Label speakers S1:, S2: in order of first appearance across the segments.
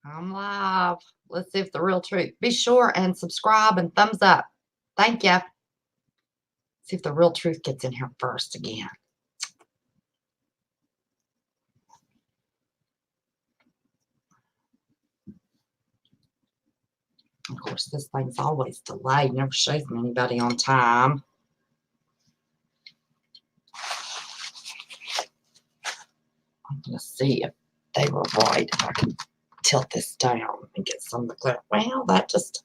S1: I'm live. Let's see if the real truth. Be sure and subscribe and thumbs up. Thank you. See if the real truth gets in here first again. Of course, this thing's always delayed. Never shows me anybody on time. I'm going to see if they were right. If I can tilt this down and get some of the glare. Well, that just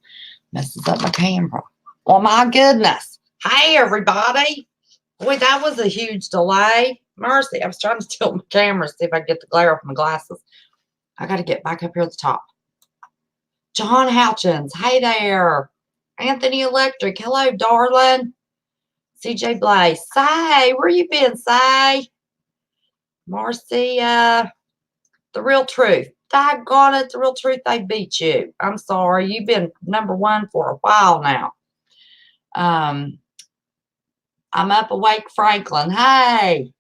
S1: messes up my camera. Oh, my goodness. Hey, everybody. Boy, that was a huge delay. Mercy. I was trying to tilt my camera, see if I can get the glare off my glasses. I got to get back up here at the top. John Houchins. Hey there. Anthony Electric. Hello, darling. CJ Blaze. Say, where you been, Say? Marcia. The real truth. Doggone it, the real truth, they beat you. I'm sorry. You've been #1 for a while now. I'm up awake, Franklin. Hey.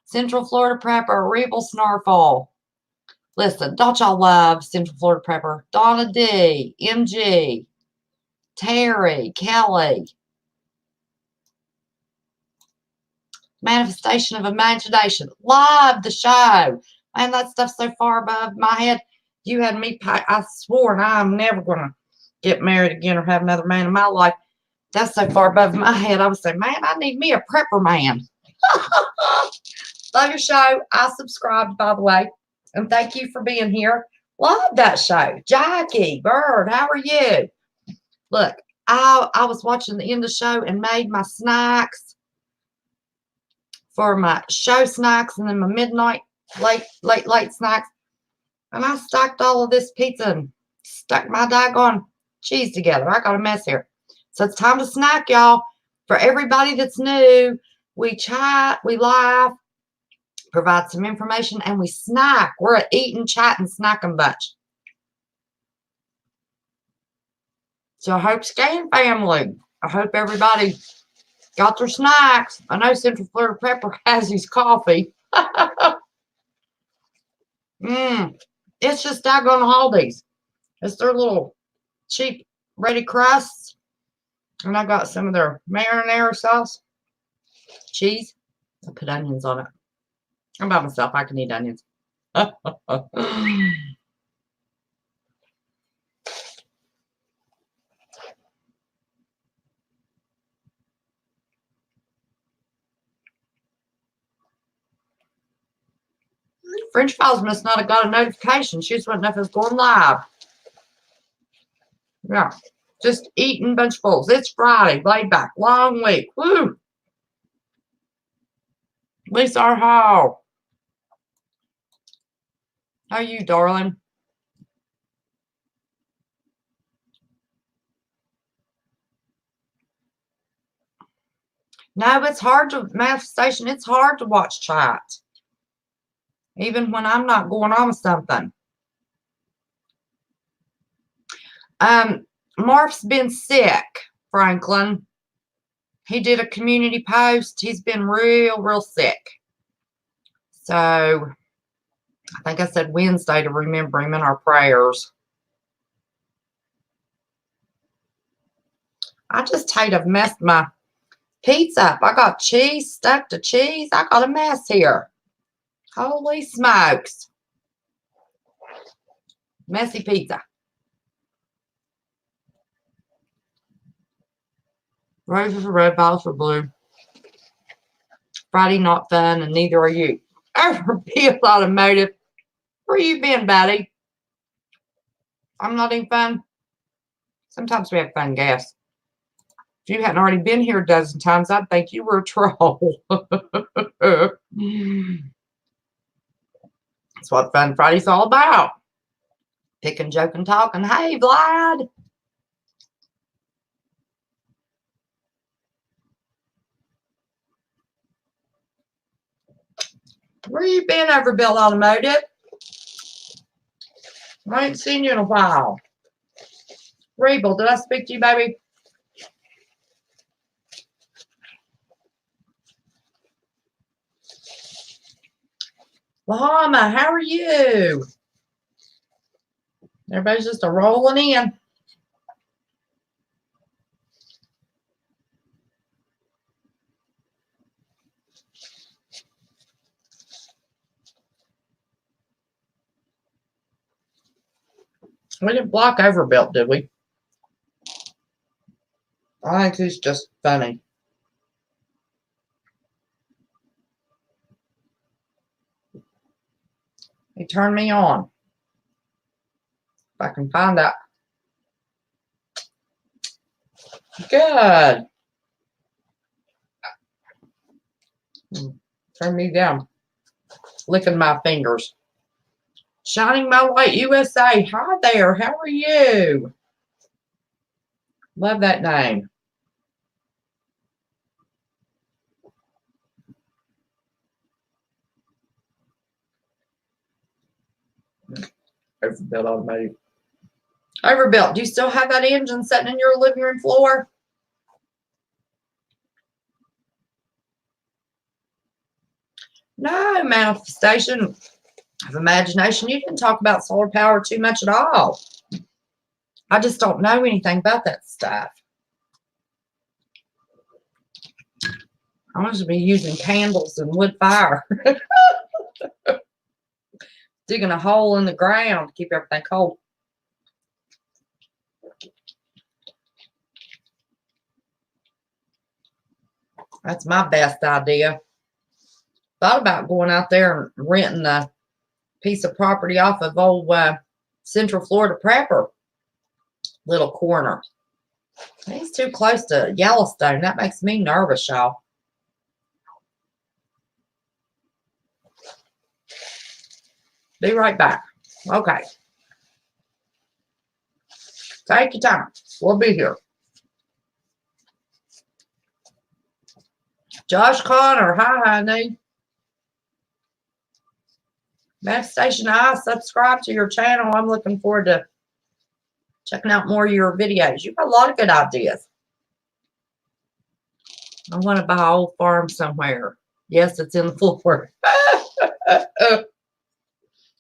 S1: Central Florida Prepper, Rebel Snarfle. Listen, don't y'all love Central Florida Prepper? Donna D, MG, Terry, Kelly. Manifestation of Imagination. Love the show. Man, that stuff's so far above my head. You had me, I swore, and I'm never going to get married again or have another man in my life. That's so far above my head. I was saying, man, I need me a prepper man. Love your show. I subscribed, by the way. And thank you for being here. Love that show. Jackie, Bird, how are you? Look, I was watching the end of the show and made my snacks for my show snacks and then my midnight, late snacks. And I stacked all of this pizza and stuck my daggone cheese together. I got a mess here. So it's time to snack, y'all. For everybody that's new, we chat, we laugh, provide some information, and we snack. We're an eating, chatting, snacking bunch. So I hope Scan family, I hope everybody got their snacks. I know Central Florida Prepper has his coffee. It's just daggone Aldi's. It's their little cheap ready crusts. And I got some of their marinara sauce, cheese. I put onions on it. I'm by myself. I can eat onions. French Files must not have got a notification. She just wouldn't know if it was going live. Yeah. Just eating bunchfuls. It's Friday. Laid back. Long week. Woo. Lisa R. Hall. How are you, darling? No, it's hard to manifestation. It's hard to watch chat. Even when I'm not going on with something. Marf's been sick, Franklin. He did a community post. He's been real sick. So I think I said Wednesday to remember him in our prayers. I just hate I've messed my pizza up. I got cheese stuck to cheese. I got a mess here. Holy smokes. Messy pizza. Roses are red, violets are blue. Friday not fun, and neither are you. Ever be a lot of motive. Where you been, Betty? I'm not even fun. Sometimes we have fun guests. If you hadn't already been here a dozen times, I'd think you were a troll. That's what Fun Friday's all about. Picking, joking, talking. Hey, Vlad. Where you been, Overbill Automotive? I ain't seen you in a while. Rebel, did I speak to you, baby? Bahama, how are you? Everybody's just a rolling in. We didn't block Overbuilt, did we? I think he's just funny. He turned me on. If I can find out. Good. Turn me down. Licking my fingers. Shining My Light USA. Hi there. How are you? Love that name. Overbuilt automatic. Overbuilt. Do you still have that engine sitting in your living room floor? No, manifestation of imagination. You didn't talk about solar power too much at all. I just don't know anything about that stuff. I want to be using candles and wood fire. Digging a hole in the ground to keep everything cold. That's my best idea. Thought about going out there and renting a piece of property off of old Central Florida Prepper little corner. He's too close to Yellowstone. That makes me nervous, y'all. Be right back. Okay. Take your time. We'll be here. Josh Connor. Hi, honey. Manifestation I subscribe to your channel. I'm looking forward to checking out more of your videos. You've got a lot of good ideas. I want to buy an old farm somewhere. Yes, it's in the floor.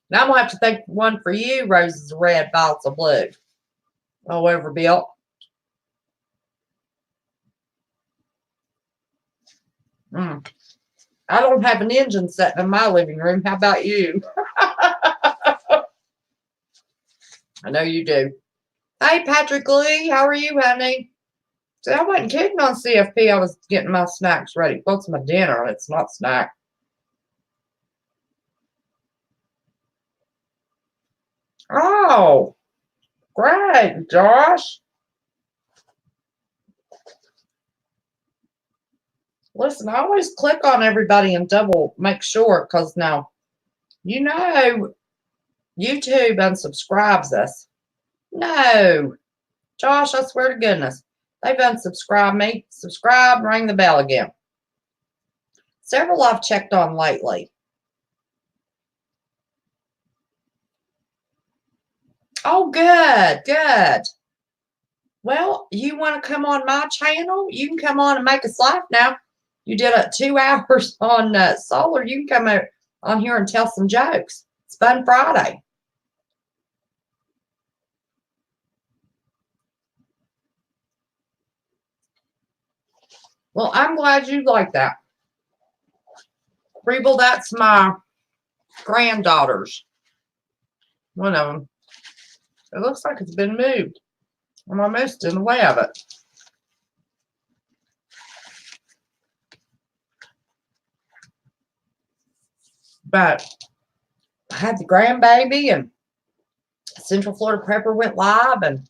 S1: Now I'm going to have to think one for you. Roses are red, violets are blue. Oh, Overbuilt. I don't have an engine sitting in my living room. How about you? I know you do. Hey, Patrick Lee. How are you, honey? See, I wasn't kidding on CFP. I was getting my snacks ready. What's my dinner? It's not snack. Oh, great, Josh. Listen, I always click on everybody and double make sure because now, you know, YouTube unsubscribes us. No, Josh, I swear to goodness, they've unsubscribed me. Subscribe, ring the bell again. Several I've checked on lately. Oh, good, good. Well, you want to come on my channel? You can come on and make us laugh now. You did 2 hours on solar. You can come on here and tell some jokes. It's Fun Friday. Well, I'm glad you like that. Rebel, that's my granddaughter's. One of them. It looks like it's been moved. I'm almost in the way of it. But I had the grandbaby and Central Florida Prepper went live, and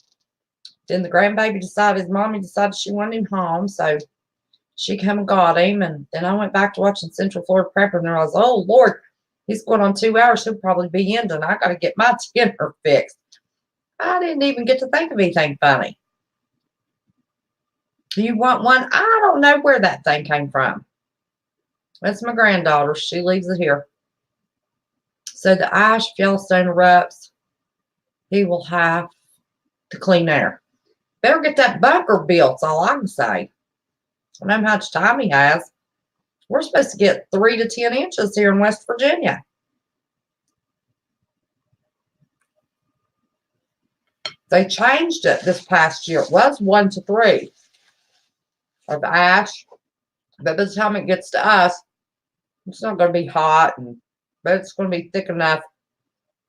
S1: then the grandbaby decided his mommy decided she wanted him home, so she came and got him, and then I went back to watching Central Florida Prepper, and I was, oh Lord, he's going on 2 hours. He'll probably be ending. I got to get my dinner fixed. I didn't even get to think of anything funny. Do you want one? I don't know where that thing came from. That's my granddaughter. She leaves it here. So the ash of Yellowstone erupts. He will have to clean air. Better get that bunker built, that's all I can say. I don't know how much time he has. We're supposed to get 3 to 10 inches here in West Virginia. They changed it this past year. It was 1 to 3 of ash. But by the time it gets to us, it's not going to be hot, but it's going to be thick enough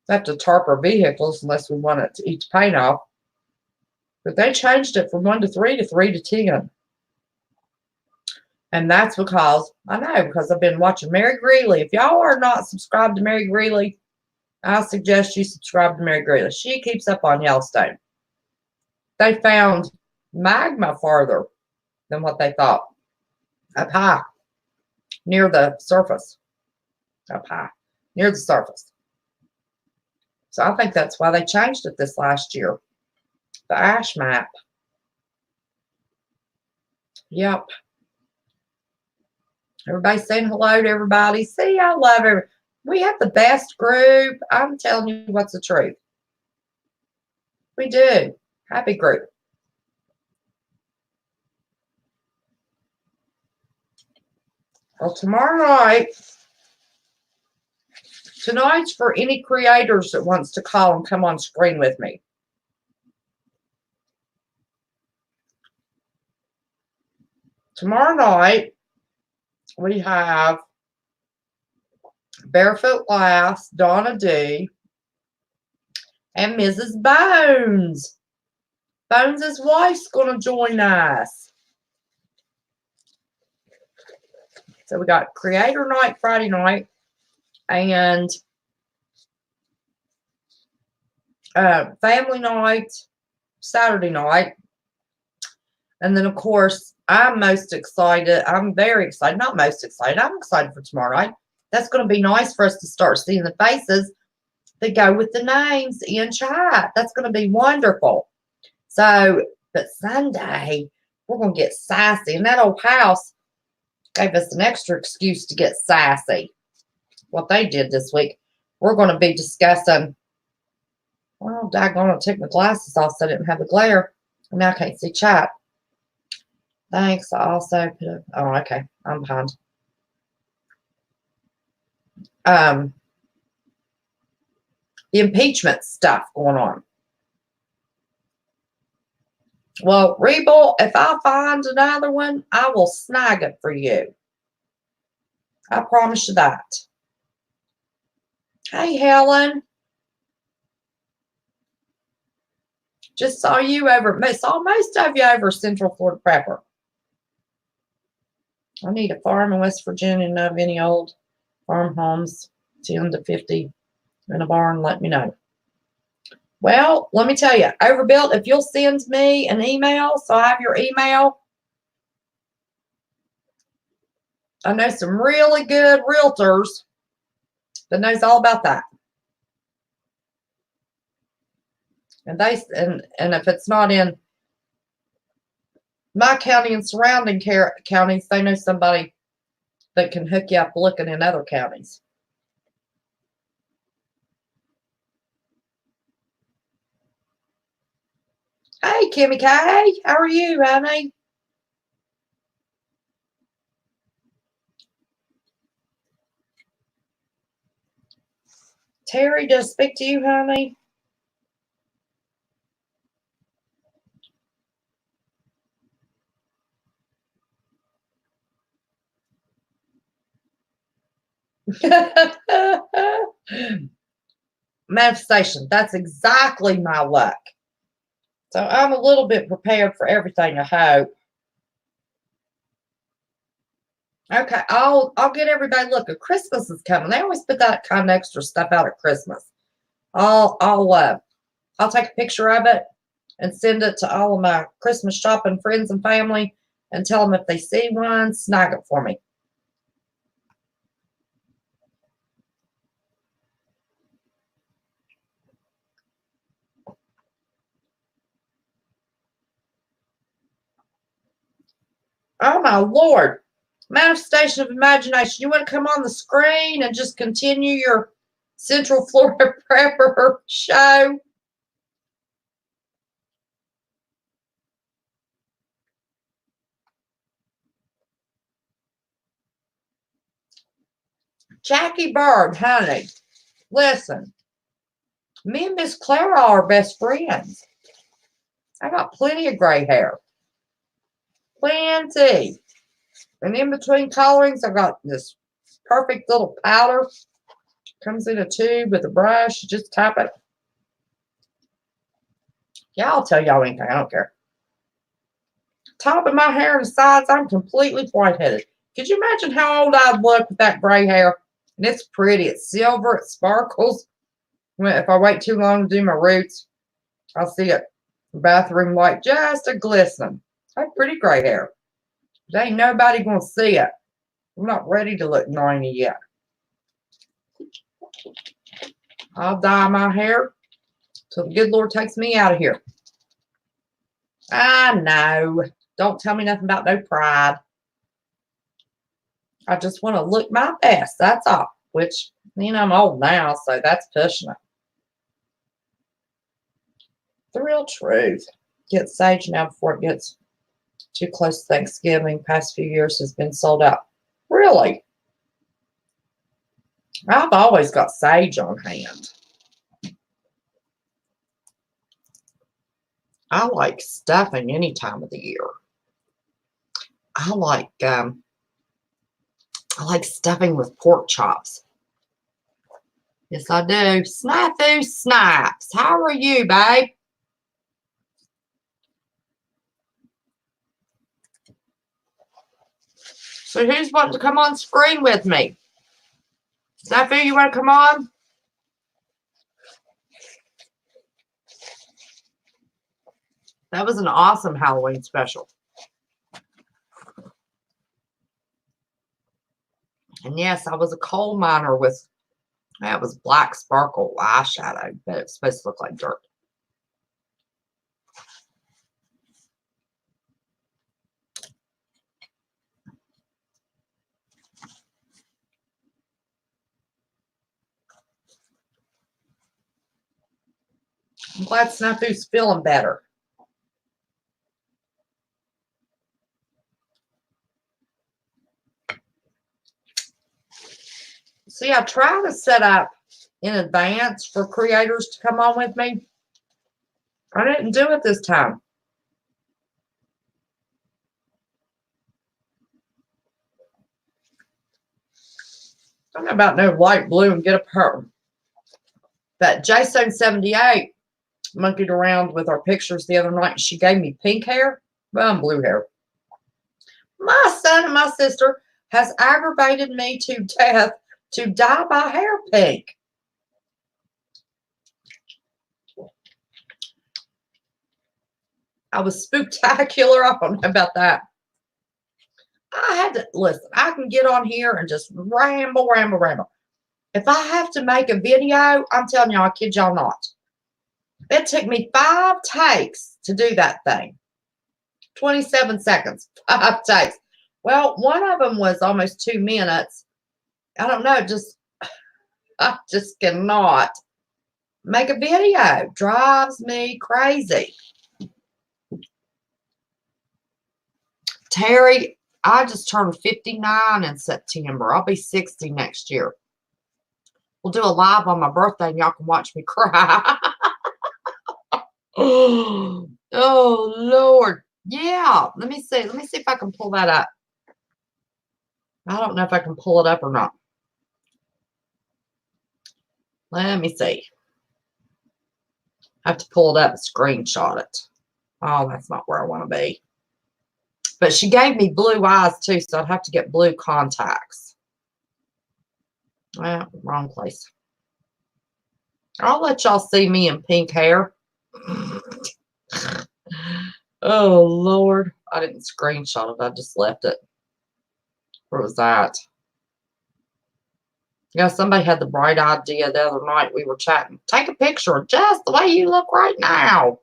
S1: to have to tarp our vehicles unless we want it to eat the paint off. But they changed it from 1 to 3 to 3 to 10. And that's because, I know, because I've been watching Mary Greeley. If y'all are not subscribed to Mary Greeley, I suggest you subscribe to Mary Greeley. She keeps up on Yellowstone. They found magma farther than what they thought. Up high, near the surface. Up high, near the surface. So I think that's why they changed it this last year. The ash map. Yep. Everybody's saying hello to everybody. See, I love it. We have the best group. I'm telling you what's the truth. We do. Happy group. Well, tonight's for any creators that wants to call and come on screen with me. Tomorrow night, we have Barefoot Lass, Donna D, and Mrs. Bones. Bones' wife's going to join us. So we got Creator Night Friday night and Family Night Saturday night. And then, of course, I'm most excited. I'm very excited. Not most excited. I'm excited for tomorrow night. That's going to be nice for us to start seeing the faces that go with the names in chat. That's going to be wonderful. So, but Sunday, we're going to get sassy. And that old house gave us an extra excuse to get sassy. What they did this week. We're going to be discussing, well, daggone, I'll take my glasses off so I didn't have the glare. And now I can't see chat. Thanks. I also put a, oh, okay. I'm behind. The impeachment stuff going on. Well, Rebel, if I find another one, I will snag it for you. I promise you that. Hey, Helen. Just saw you over, saw most of you over Central Florida Prepper. I need a farm in West Virginia and of any old farm homes, 10 to 50 in a barn, let me know. Well, let me tell you, Overbuilt, if you'll send me an email, so I have your email. I know some really good realtors that knows all about that. And if it's not in my county and surrounding counties, they know somebody that can hook you up looking in other counties. Hey, Kimmy K, how are you, honey? Terry, does speak to you, honey? Manifestation, that's exactly my luck. So I'm a little bit prepared for everything, I hope. Okay, I'll get everybody looking. Christmas is coming. They always put that kind of extra stuff out at Christmas. I'll take a picture of it and send it to all of my Christmas shopping friends and family and tell them if they see one, snag it for me. Oh my Lord. Manifestation of imagination. You want to come on the screen and just continue your Central Florida Prepper show? Jackie Bird, honey, listen. Me and Miss Clara are best friends. I got plenty of gray hair. Plenty. And in between colorings, I've got this perfect little powder. Comes in a tube with a brush. You just tap it. Yeah, I'll tell y'all anything. I don't care. Top of my hair and the sides, I'm completely white-headed. Could you imagine how old I'd look with that gray hair? And it's pretty. It's silver. It sparkles. If I wait too long to do my roots, I'll see it. The bathroom light just a glistening. I have pretty gray hair. But ain't nobody going to see it. I'm not ready to look 90 yet. I'll dye my hair till the good Lord takes me out of here. I know. Don't tell me nothing about no pride. I just want to look my best. That's all. Which, I'm old now, so that's pushing it. The real truth. Get sage now before it gets too close to Thanksgiving. Past few years has been sold out. Really? I've always got sage on hand. I like stuffing any time of the year. I like stuffing with pork chops. Yes, I do. Snafu Snipes. How are you, babe? So who's wanting to come on screen with me? Snafu, you want to come on? That was an awesome Halloween special. And yes, I was a coal miner with, that was black sparkle eyeshadow, but it's supposed to look like dirt. I'm glad Snafu's feeling better. See, I try to set up in advance for creators to come on with me. I didn't do it this time. Don't know about no light blue and get a perm. But J78 monkeyed around with our pictures the other night. And she gave me pink hair. Well, I'm blue hair. My son and my sister has aggravated me to death to dye my hair pink. I was spooktacular. I don't know about that. I had to, listen, I can get on here and just ramble. If I have to make a video, I'm telling y'all, I kid y'all not. It took me 5 takes to do that thing. 27 seconds, 5 takes. Well, one of them was almost 2 minutes. I don't know, I just cannot make a video. Drives me crazy. Terry, I just turned 59 in September. I'll be 60 next year. We'll do a live on my birthday and y'all can watch me cry. Oh, Lord. Yeah. Let me see. Let me see if I can pull that up. I don't know if I can pull it up or not. Let me see. I have to pull it up and screenshot it. Oh, that's not where I want to be. But she gave me blue eyes too, so I'd have to get blue contacts. Well, wrong place. I'll let y'all see me in pink hair. Oh, Lord. I didn't screenshot it. I just left it. Where was that? Yeah, somebody had the bright idea the other night. We were chatting. Take a picture just the way you look right now.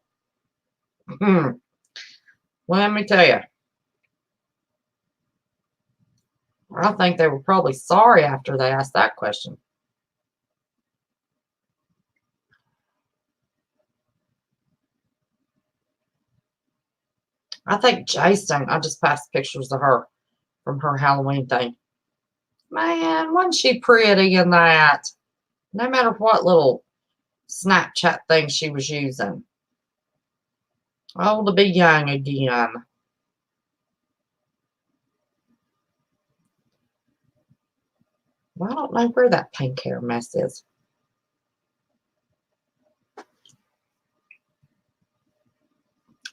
S1: Let me tell you. I think they were probably sorry after they asked that question. I think Jason, I just passed pictures of her from her Halloween thing. Man, wasn't she pretty in that? No matter what little Snapchat thing she was using. Oh, to be young again. Well, I don't know where that pink hair mess is.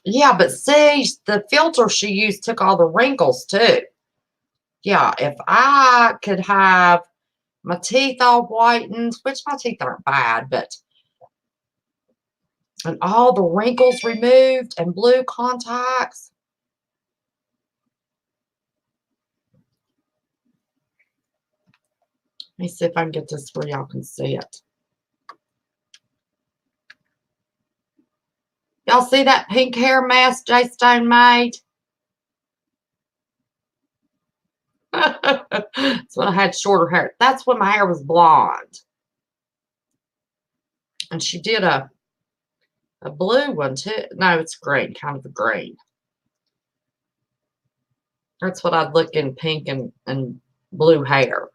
S1: Yeah, but see, the filter she used took all the wrinkles too. Yeah, if I could have my teeth all whitened, which my teeth aren't bad, but and all the wrinkles removed and blue contacts. Let me see if I can get this where y'all can see it. Y'all see that pink hair mess Jay Stone made? That's when I had shorter hair. That's when my hair was blonde. And she did a blue one too. No, it's green, kind of a green. That's what I'd look in pink and blue hair.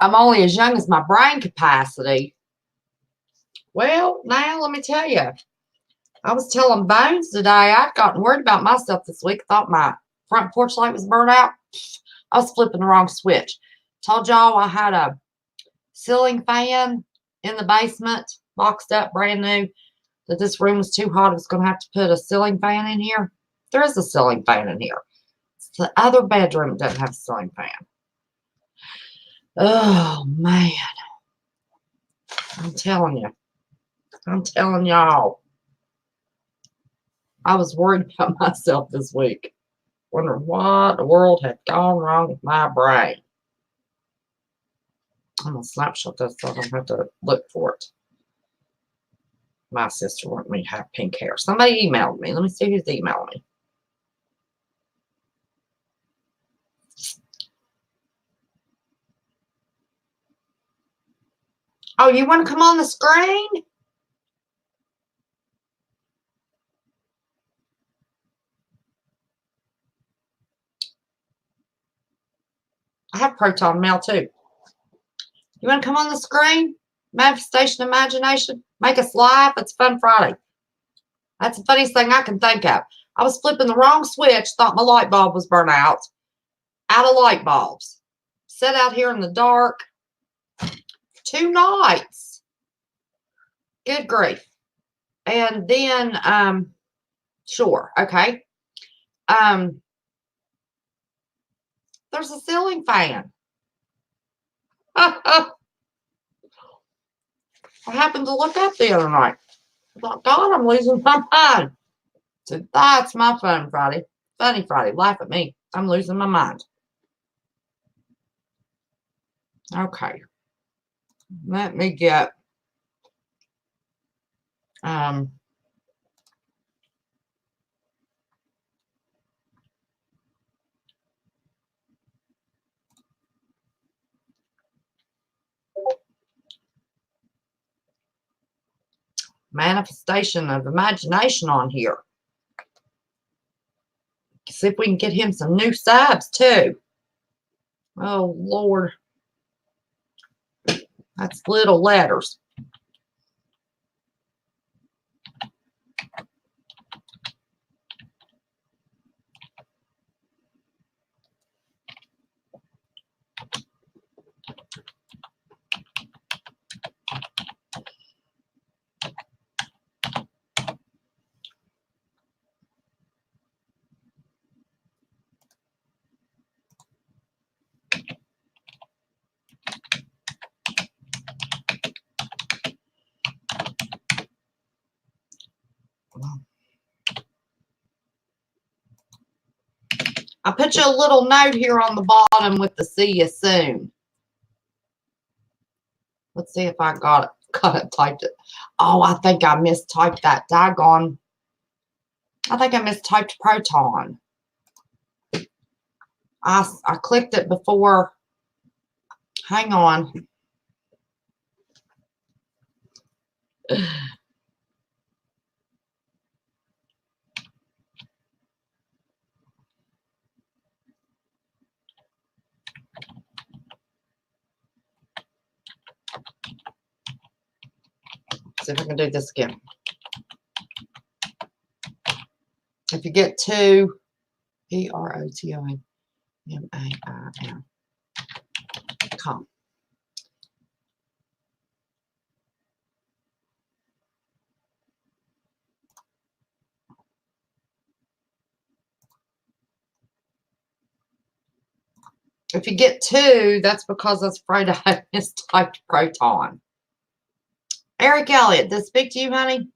S1: I'm only as young as my brain capacity. Well, now let me tell you. I was telling Bones today I'd gotten worried about myself this week. Thought my front porch light was burnt out. I was flipping the wrong switch. Told y'all I had a ceiling fan in the basement, boxed up, brand new, that this room was too hot. I was going to have to put a ceiling fan in here. There is a ceiling fan in here. It's the other bedroom that doesn't have a ceiling fan. Oh, man. I'm telling you. I'm telling y'all. I was worried about myself this week. Wondering what the world had gone wrong with my brain. I'm going to snapshot this so I don't have to look for it. My sister wanted me to have pink hair. Somebody emailed me. Let me see who's emailing me. Oh, you want to come on the screen? I have proton mail too. You want to come on the screen? Manifestation, imagination. Make us laugh. It's Fun Friday. That's the funniest thing I can think of. I was flipping the wrong switch. Thought my light bulb was burnt out. Out of light bulbs. Sat out here in the dark. 2 nights. Good grief. And then, sure, okay. There's a ceiling fan. I happened to look up the other night. I thought, God, I'm losing my mind. So that's my Fun Friday. Funny Friday. Laugh at me. I'm losing my mind. Okay. Let me get manifestation of imagination on here. See if we can get him some new subs too. Oh Lord. That's little letters. I put you a little note here on the bottom with the see you soon. Let's see if I got it typed it. Oh, I think I mistyped that. Daggone. I think I mistyped proton. I clicked it before. Hang on. see if I can do this again. If you get to PROTONMAIL.com. If you get 2, that's because I was afraid I had mistyped Proton. Eric Elliott, did I speak to you, honey?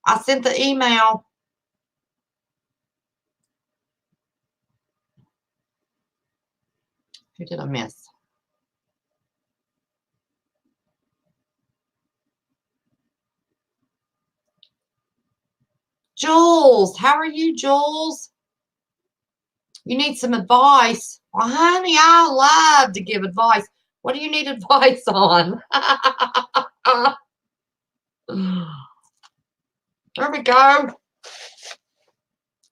S1: I sent the email. Who did I miss? Jules, how are you, Jules? You need some advice. Well, honey, I love to give advice. What do you need advice on? There we go.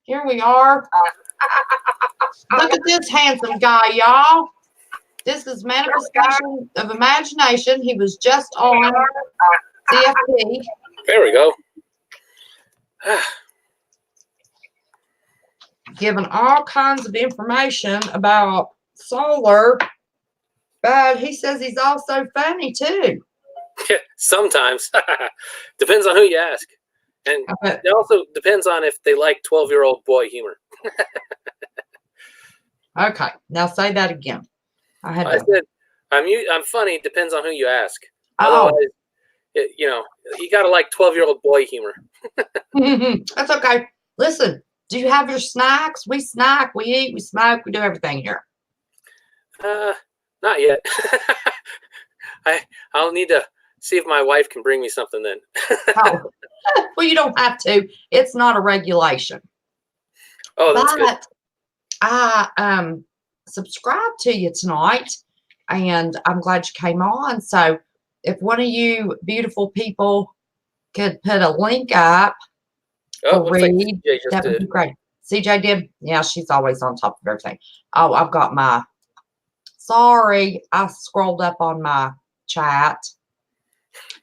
S1: Here we are. Look at this handsome guy, y'all. This is manifestation of imagination. He was just on CFP.
S2: There we go.
S1: Giving all kinds of information about solar, but he says he's also funny too.
S2: Sometimes. Depends on who you ask. And it also depends on if they like 12-year-old boy humor.
S1: Okay, now say that again.
S2: I said, I'm funny, depends on who you ask.
S1: Oh.
S2: Otherwise, you got to like 12-year-old boy humor.
S1: That's okay. Listen, do you have your snacks? We snack, we eat, we smoke, we do everything here.
S2: Not yet. I'll need to see if my wife can bring me something then.
S1: Oh, well, you don't have to. It's not a regulation.
S2: Oh, that's good.
S1: I subscribed to you tonight, and I'm glad you came on. So if one of you beautiful people could put a link up for Reed, that would be great. CJ did? Yeah, she's always on top of everything. Oh, I've got my, sorry, I scrolled up on my chat.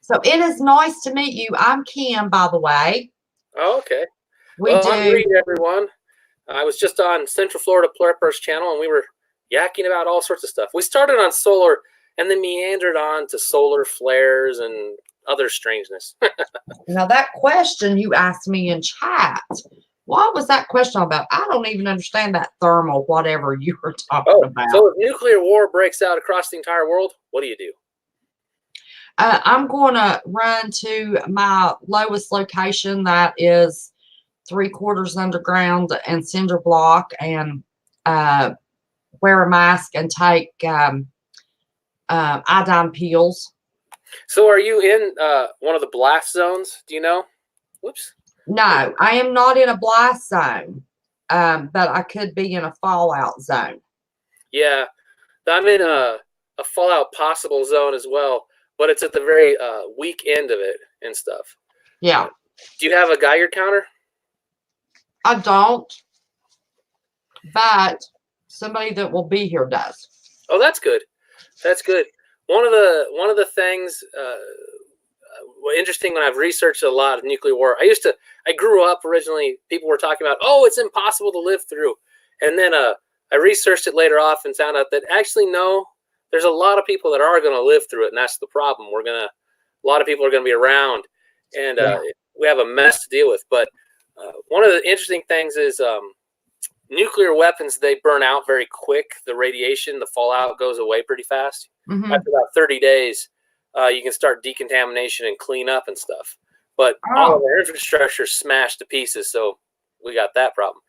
S1: So it is nice to meet you. I'm Kim, by the way.
S2: Oh, okay. I'm Reed, everyone. I was just on Central Florida Preparedness channel, and we were yakking about all sorts of stuff. We started on solar and then meandered on to solar flares and other strangeness.
S1: Now, that question you asked me in chat, what was that question about? I don't even understand that thermal whatever you were talking about.
S2: So if nuclear war breaks out across the entire world, what do you do?
S1: I'm going to run to my lowest location that is 3/4 underground and cinder block, and wear a mask and take iodine pills.
S2: So are you in one of the blast zones? Do you know? Whoops.
S1: No, I am not in a blast zone, but I could be in a fallout zone.
S2: Yeah, I'm in a fallout possible zone as well, but it's at the very weak end of it and stuff.
S1: Yeah.
S2: Do you have a Geiger counter?
S1: I don't, but somebody that will be here does.
S2: Oh, that's good. That's good. One of the things interesting when I've researched a lot of nuclear war. I grew up originally. People were talking about, oh, it's impossible to live through, and then I researched it later off and found out that actually no, there's a lot of people that are going to live through it, and that's the problem. A lot of people are going to be around, and we have a mess to deal with. But one of the interesting things is nuclear weapons, they burn out very quick. The radiation, the fallout goes away pretty fast. Mm-hmm. After about 30 days, you can start decontamination and clean up and stuff. But all of our infrastructure smashed to pieces, so we got that problem.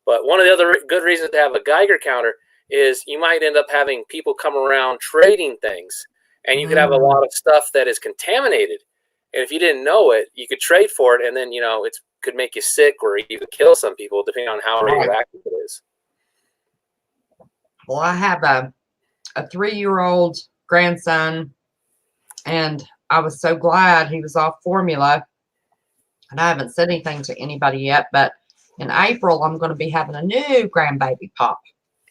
S2: But one of the other good reasons to have a Geiger counter is you might end up having people come around trading things, and you could have a lot of stuff that is contaminated. And if you didn't know it, you could trade for it, and then, it could make you sick or even kill some people, depending on how radioactive it is.
S1: Well, I have a 3-year-old grandson, and I was so glad he was off formula. And I haven't said anything to anybody yet, but in April, I'm going to be having a new grandbaby pop.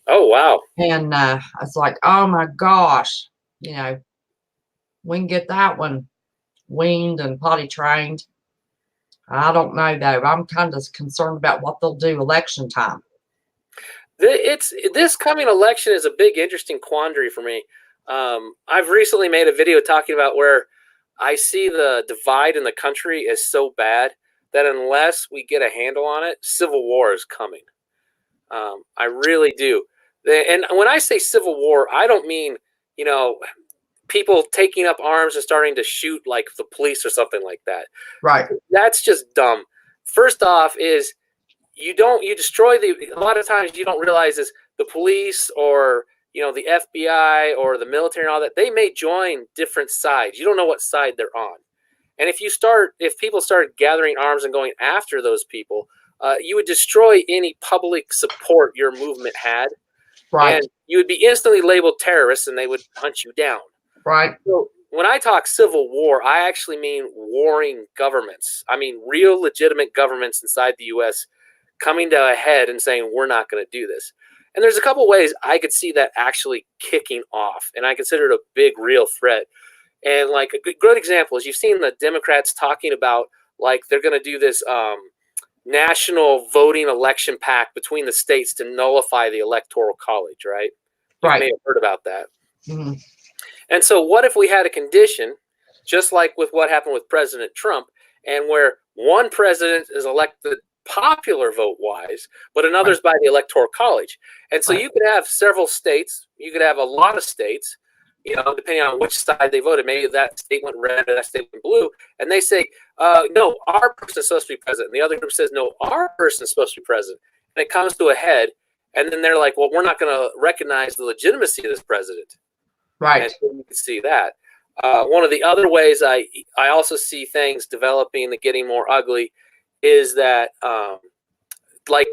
S2: Oh, wow.
S1: And I was like, oh, my gosh, we can get that one weaned and potty trained. I don't know though. I'm kind of concerned about what they'll do election time.
S2: This coming election is a big, interesting quandary for me. I've recently made a video talking about where I see the divide in the country is so bad that unless we get a handle on it, civil war is coming. I really do. And when I say civil war, I don't mean, people taking up arms and starting to shoot like the police or something like that.
S1: Right.
S2: That's just dumb. First off is you destroy a lot of times you don't realize is the police or, the FBI or the military and all that, they may join different sides. You don't know what side they're on. And if people start gathering arms and going after those people, you would destroy any public support your movement had.
S1: Right.
S2: And you would be instantly labeled terrorists and they would hunt you down.
S1: Right.
S2: So when I talk civil war, I actually mean warring governments. I mean real legitimate governments inside the U.S. coming to a head and saying, we're not going to do this. And there's a couple ways I could see that actually kicking off. And I consider it a big, real threat. And like a good example is you've seen the Democrats talking about like they're going to do this national voting election pact between the states to nullify the electoral college, right? You may have heard about that.
S1: Mm-hmm.
S2: And so what if we had a condition, just like with what happened with President Trump, and where one president is elected popular vote-wise, but another's by the electoral college. And so you could have several states, you could have a lot of states, depending on which side they voted. Maybe that state went red or that state went blue. And they say, no, our person is supposed to be president. And the other group says, no, our person is supposed to be president. And it comes to a head. And then they're like, well, we're not going to recognize the legitimacy of this president.
S1: Right.
S2: And so you can see that. One of the other ways I also see things developing and getting more ugly is that like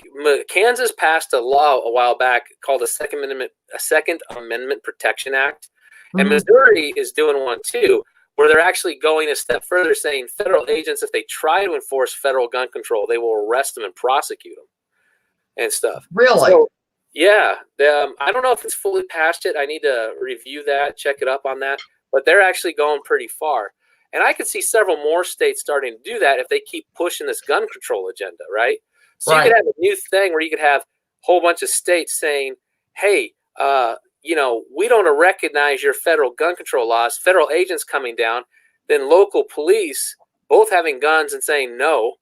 S2: Kansas passed a law a while back called a Second Amendment Protection Act. And Missouri is doing one too, where they're actually going a step further, saying federal agents, if they try to enforce federal gun control, they will arrest them and prosecute them and stuff.
S1: Really?
S2: So, yeah. I don't know if it's fully passed yet. I need to review that, check it up on that. But they're actually going pretty far. And I could see several more states starting to do that if they keep pushing this gun control agenda, right? So you could have a new thing where you could have a whole bunch of states saying, hey, we don't recognize your federal gun control laws, federal agents coming down, then local police both having guns and saying no,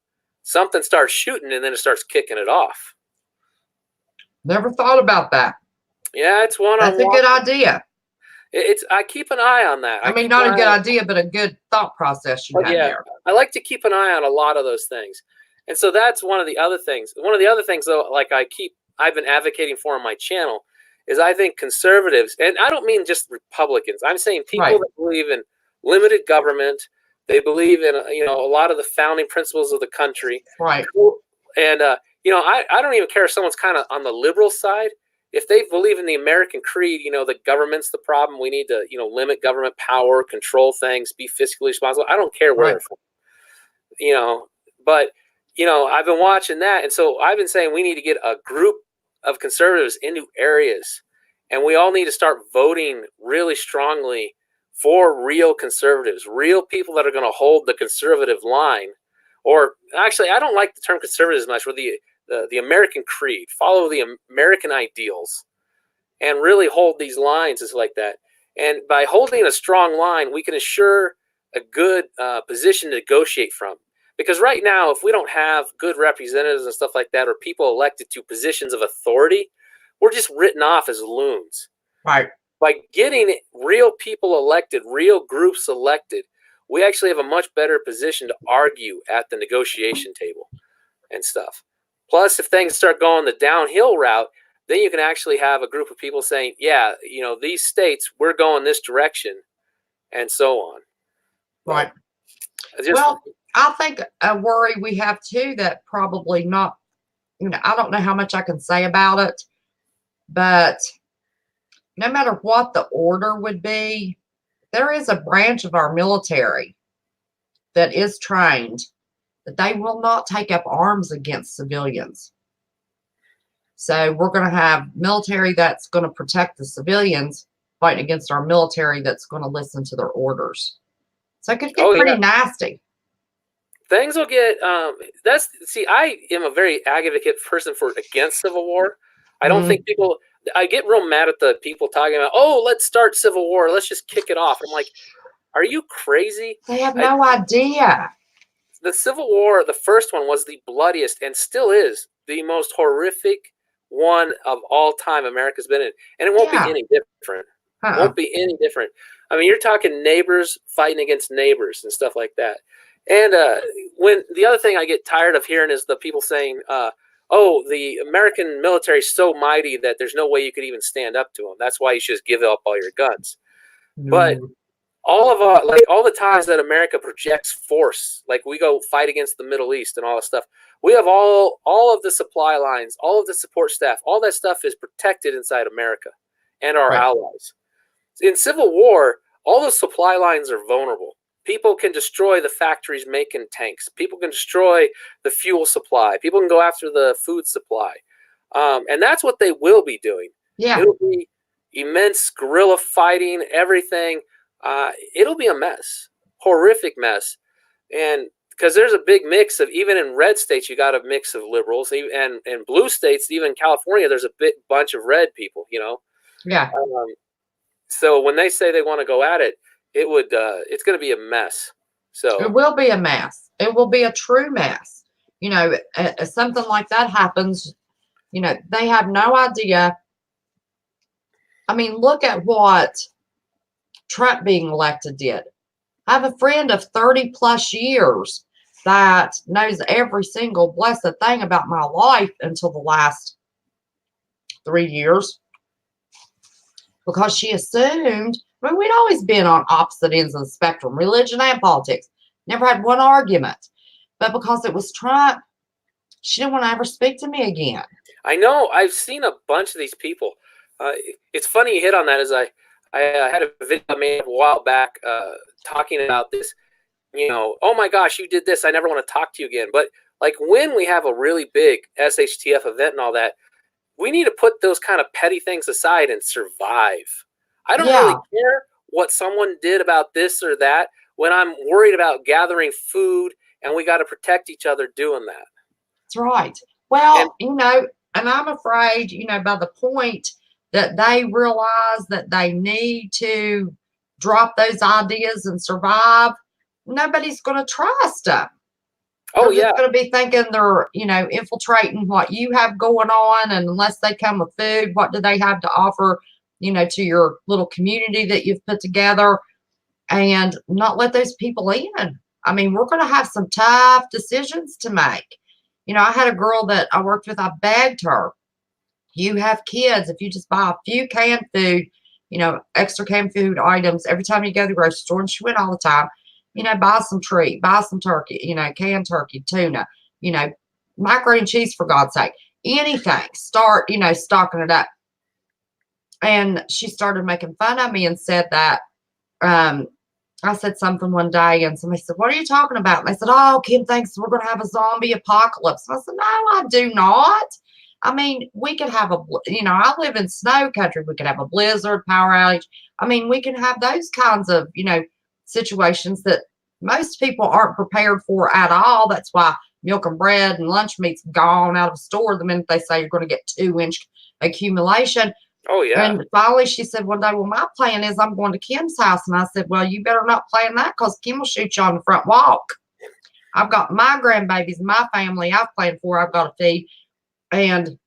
S2: something starts shooting and then it starts kicking it off.
S1: Never thought about that.
S2: Yeah, it's one.
S1: That's a good idea.
S2: I keep an eye on that.
S1: I mean, not a good idea, but a good thought process you have there.
S2: I like to keep an eye on a lot of those things. And so that's one of the other things. One of the other things, though, like I've been advocating for on my channel is I think conservatives, and I don't mean just Republicans. I'm saying people that believe in limited government. They believe in, a lot of the founding principles of the country.
S1: Right.
S2: And, I don't even care if someone's kind of on the liberal side. If they believe in the American creed, the government's the problem. We need to, limit government power, control things, be fiscally responsible. I don't care where they're from, but, I've been watching that. And so I've been saying we need to get a group of conservatives into areas and we all need to start voting really strongly for real conservatives, real people that are going to hold the conservative line. Or actually, I don't like the term conservative as much, or the American creed, follow the American ideals, and really hold these lines is like that. And by holding a strong line, we can assure a good position to negotiate from. Because right now, if we don't have good representatives and stuff like that, or people elected to positions of authority, we're just written off as loons.
S1: Right.
S2: By getting real people elected, real groups elected, we actually have a much better position to argue at the negotiation table and stuff. Plus, if things start going the downhill route, then you can actually have a group of people saying, yeah, these states, we're going this direction, and so on.
S1: Right. Well, I think a worry we have too that probably not, I don't know how much I can say about it, but no matter what the order would be, there is a branch of our military that is trained that they will not take up arms against civilians. So we're going to have military that's going to protect the civilians fighting against our military that's going to listen to their orders. So it could get pretty nasty.
S2: Things will get I am a very advocate person for against civil war. I don't think I get real mad at the people talking about, oh, let's start civil war, let's just kick it off. I'm like, are you crazy?
S1: They have no idea.
S2: The Civil War, the first one, was the bloodiest and still is the most horrific one of all time America's been in. And it won't be any different. Won't be any different. I mean, you're talking neighbors fighting against neighbors and stuff like that. And when the other thing I get tired of hearing is the people saying, oh, the American military is so mighty that there's no way you could even stand up to them. That's why you should just give up all your guns. But all of all the times that America projects force, like we go fight against the Middle East and all this stuff, we have all of the supply lines, all of the support staff, all that stuff is protected inside America and our allies. In Civil War, all the supply lines are vulnerable. People can destroy the factories making tanks. People can destroy the fuel supply. People can go after the food supply. And that's what they will be doing. Yeah. It'll be immense guerrilla fighting, everything. It'll be a mess, horrific mess. And because there's a big mix of, even in red states, you got a mix of liberals, and in blue states, even California, there's a big bunch of red people, you know? Yeah. So when they say they want to go at it, it's going to be a mess. So
S1: it will be a mess. It will be a true mess. You know, if something like that happens, you know, they have no idea. I mean, look at what Trump being elected did. I have a friend of 30 plus years that knows every single blessed thing about my life until the last 3 years, because she assumed, I mean, we'd always been on opposite ends of the spectrum, religion and politics. Never had one argument. But because it was Trump, she didn't want to ever speak to me again.
S2: I know. I've seen a bunch of these people. It's funny you hit on that, as I had a video I made a while back talking about this. You know, oh my gosh, you did this. I never want to talk to you again. But like when we have a really big SHTF event and all that, we need to put those kind of petty things aside and survive. I don't really care what someone did about this or that when I'm worried about gathering food and we got to protect each other doing that.
S1: That's right. Well, you know, and I'm afraid, you know, by the point that they realize that they need to drop those ideas and survive, nobody's going to trust them. They're just going to be thinking they're, you know, infiltrating what you have going on. And unless they come with food, what do they have to offer, you know, to your little community that you've put together, and not let those people in? I mean, we're going to have some tough decisions to make. You know, I had a girl that I worked with, I begged her, you have kids, if you just buy a few canned food, you know, extra canned food items every time you go to the grocery store, and she went all the time, you know, buy some treat, buy some turkey, you know, canned turkey, tuna, you know, macaroni and cheese, for God's sake, anything, start, you know, stocking it up. And she started making fun of me and said that, I said something one day, and somebody said, what are you talking about? And they said, oh, Kim thinks we're going to have a zombie apocalypse. And I said, no, I do not. I mean, we could have you know, I live in snow country. We could have a blizzard, power outage. I mean, we can have those kinds of, you know, situations that most people aren't prepared for at all. That's why milk and bread and lunch meat's gone out of the store the minute they say you're going to get 2-inch accumulation.
S2: Oh, yeah.
S1: And finally she said one day, well, my plan is I'm going to Kim's house. And I said, well, you better not plan that, because Kim will shoot you on the front walk. I've got my grandbabies, my family I've planned for, I've got to feed. And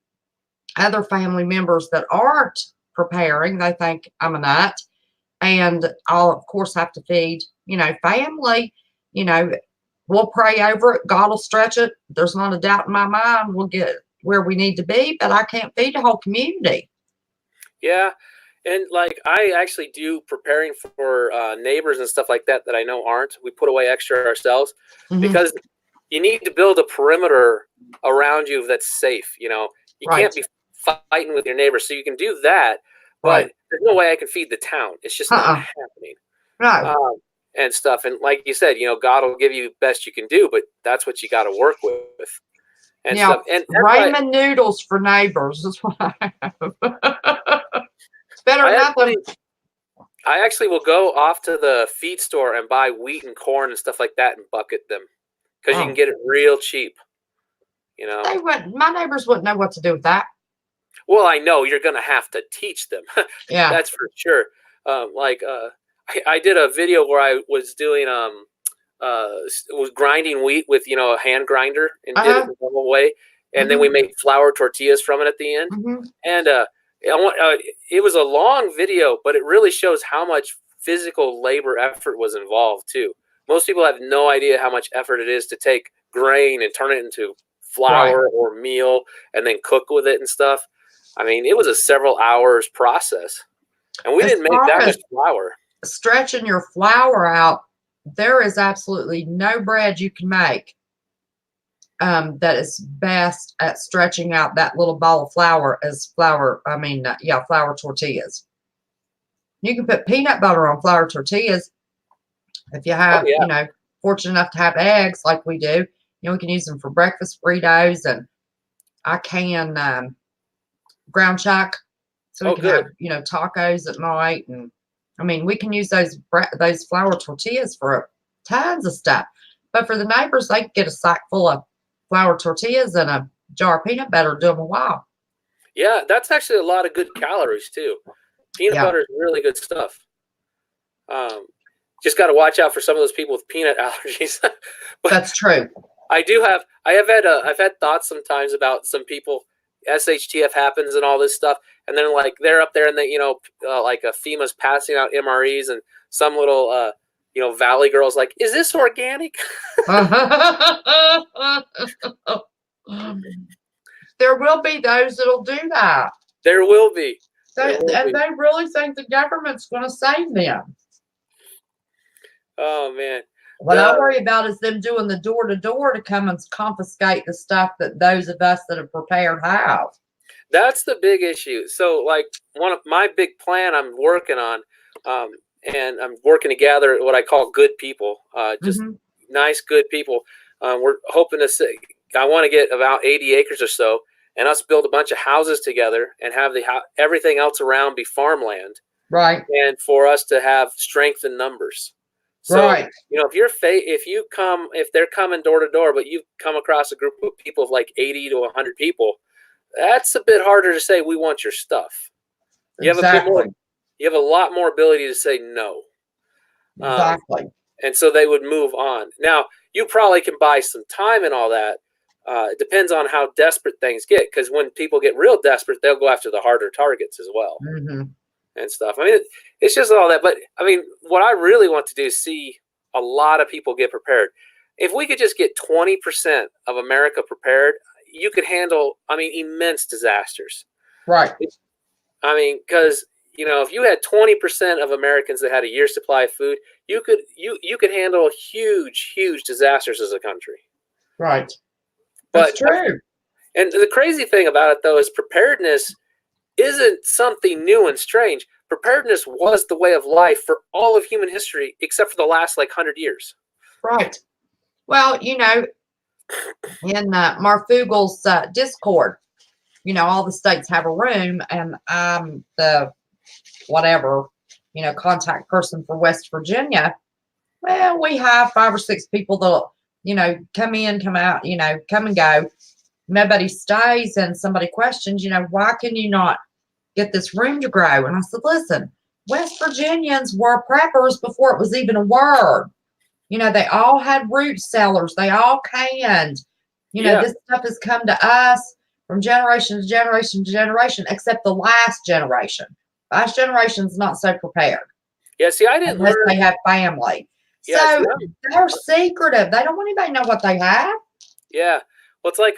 S1: other family members that aren't preparing, they think I'm a nut. And I'll, of course, have to feed, you know, family. You know, we'll pray over it. God will stretch it. There's not a doubt in my mind we'll get where we need to be, but I can't feed the whole community.
S2: Yeah. And like, I actually do preparing for neighbors and stuff like that I know aren't. We put away extra ourselves, because you need to build a perimeter around you that's safe. You know, you can't be fighting with your neighbors. So you can do that, but there's no way I can feed the town. It's just not happening. Right. And stuff. And like you said, you know, God will give you the best you can do, but that's what you got to work with. And stuff. And
S1: ramen noodles for neighbors is what I have. It's better than nothing.
S2: I actually will go off to the feed store and buy wheat and corn and stuff like that and bucket them because you can
S1: Oh,
S2: get it real cheap. You know.
S1: they wouldn't. My neighbors wouldn't know what to do with that.
S2: Well, I know you're going to have to teach them.
S1: Yeah.
S2: That's for sure. I did a video where I was doing was grinding wheat with a hand grinder and did it
S1: Uh-huh.
S2: the normal way, and then we
S1: Mhm.
S2: made flour tortillas from it at the end.
S1: Mhm.
S2: And it was a long video, but it really shows how much physical labor effort was involved too. Most people have no idea how much effort it is to take grain and turn it into
S1: Right.
S2: flour or meal and then cook with it and stuff. I mean, it was a several hours process, and we
S1: As
S2: didn't make
S1: far
S2: that
S1: as
S2: much flour.
S1: stretching your flour out, there is absolutely no bread you can make that is best at stretching out that little ball of flour as flour. I mean, yeah, flour tortillas. You can put peanut butter on flour tortillas if you
S2: Oh
S1: have,
S2: yeah,
S1: fortunate enough to have eggs like we do. We can use them for breakfast burritos, and I can ground chuck, so we
S2: oh
S1: can
S2: good.
S1: have tacos at night, and I mean we can use those flour tortillas for tons of stuff. But for the neighbors, they can get a sack full of flour tortillas and a jar of peanut butter, do them a while.
S2: Yeah, that's actually a lot of good calories too. Peanut
S1: Yeah,
S2: butter is really good stuff. Um, just got to watch out for some of those people with peanut allergies. But
S1: that's true.
S2: I've had thoughts sometimes about some people. SHTF happens and all this stuff, and then like they're up there and they like a FEMA's passing out MREs and some little valley girl's like, is this organic?
S1: There will be those that'll do that.
S2: There will be.
S1: And they really think the government's going to save them.
S2: Oh man.
S1: What I worry about is them doing the door to door to come and confiscate the stuff that those of us that are prepared have.
S2: That's the big issue. So, like, one of my big plan I'm working on, and I'm working to gather what I call good people, just nice, good people. We're hoping to say, I want to get about 80 acres or so, and us build a bunch of houses together and have everything else around be farmland.
S1: Right.
S2: And for us to have strength in numbers. So,
S1: right.
S2: If they're coming door to door, but you come across a group of people of like 80 to 100 people, that's a bit harder to say we want your stuff. You have you have a lot more ability to say no.
S1: Exactly.
S2: And so they would move on. Now, you probably can buy some time and all that. It depends on how desperate things get, because when people get real desperate, they'll go after the harder targets as well. And stuff. I mean, it's just all that. But I mean, what I really want to do is see a lot of people get prepared. If we could just get 20% of America prepared, you could handle, immense disasters.
S1: Right.
S2: I mean, because if you had 20% of Americans that had a year's supply of food, you could handle huge disasters as a country.
S1: Right. That's true.
S2: And the crazy thing about it, though, is preparedness isn't something new and strange. Preparedness was the way of life for all of human history, except for the last 100 years.
S1: Right. Well, in Marfugel's Discord, all the states have a room, and I'm the contact person for West Virginia. Well, we have 5 or 6 people that'll, come in, come out, come and go. Nobody stays, and somebody questions, why can you not get this room to grow? And I said, listen, West Virginians were preppers before it was even a word. They all had root cellars. They all canned. This stuff has come to us from generation to generation to generation, except the last generation. Last generation's not so prepared.
S2: Yeah, see, I didn't learn.
S1: They have family. Yeah, so they're secretive. They don't want anybody to know what they have.
S2: Yeah. Well, it's like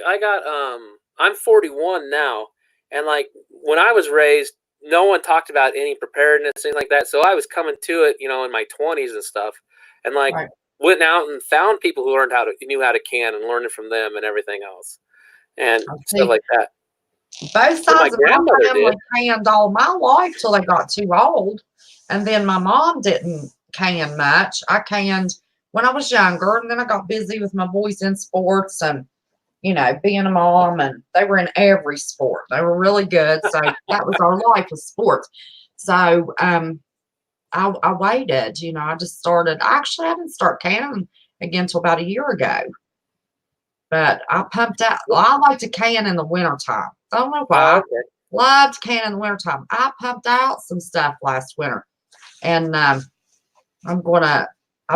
S2: I'm 41 now, and when I was raised, no one talked about any preparedness, anything like that. So I was coming to it, in my 20s and stuff, and went out and found people who knew how to can and learned it from them and everything else, and stuff like that.
S1: Both sides of my family canned all my life till they got too old, and then my mom didn't can much. I canned when I was younger, and then I got busy with my boys in sports and being a mom, and they were in every sport. They were really good. So that was our life, was sports. So I I waited, I just started. Actually, I didn't start canning again until about a year ago. But I pumped out. Well, I like to can in the wintertime. I don't know
S2: Oh,
S1: why.
S2: okay.
S1: Love to can in the wintertime. I pumped out some stuff last winter. And I've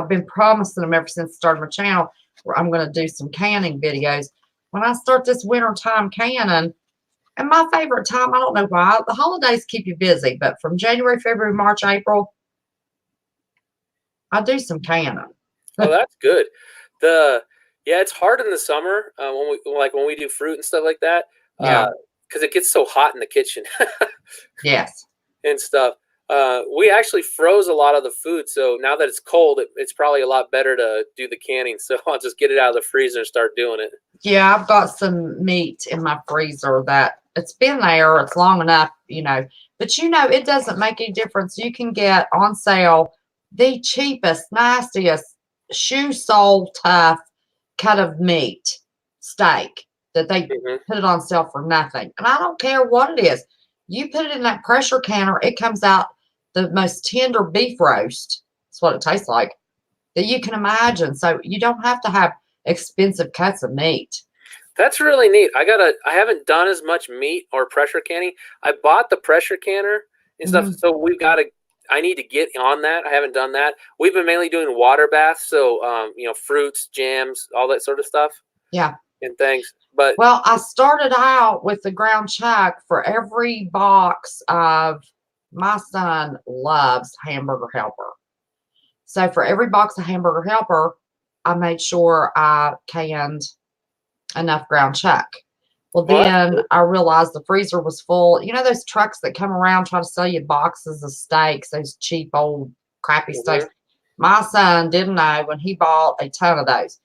S1: been promising them ever since I started my channel where I'm going to do some canning videos. When I start this wintertime canning, and my favorite time, I don't know why, the holidays keep you busy, but from January, February, March, April, I do some canning.
S2: Oh, that's good. Yeah, it's hard in the summer when we do fruit and stuff like that.
S1: Yeah.
S2: Because it gets so hot in the kitchen.
S1: Yes.
S2: And stuff. We actually froze a lot of the food, so now that it's cold, it's probably a lot better to do the canning. So I'll just get it out of the freezer and start doing it.
S1: Yeah, I've got some meat in my freezer that it's been there. It's long enough, But it doesn't make any difference. You can get on sale the cheapest, nastiest, shoe sole tough cut of meat steak that they put it on sale for nothing. And I don't care what it is. You put it in that pressure canner, it comes out the most tender beef roast. That's what it tastes like that you can imagine. So you don't have to have expensive cuts of meat.
S2: That's really neat. I haven't done as much meat or pressure canning. I bought the pressure canner and stuff, so I need to get on that. I haven't done that. We've been mainly doing water baths, so fruits, jams, all that sort of stuff.
S1: Yeah.
S2: And things. But
S1: well, I started out with the ground chuck for every box of my son loves Hamburger Helper. So for every box of Hamburger Helper, I made sure I canned enough ground chuck. Well, then I realized the freezer was full. You know those trucks that come around trying to sell you boxes of steaks, those cheap old crappy steaks? My son didn't know when he bought a ton of those.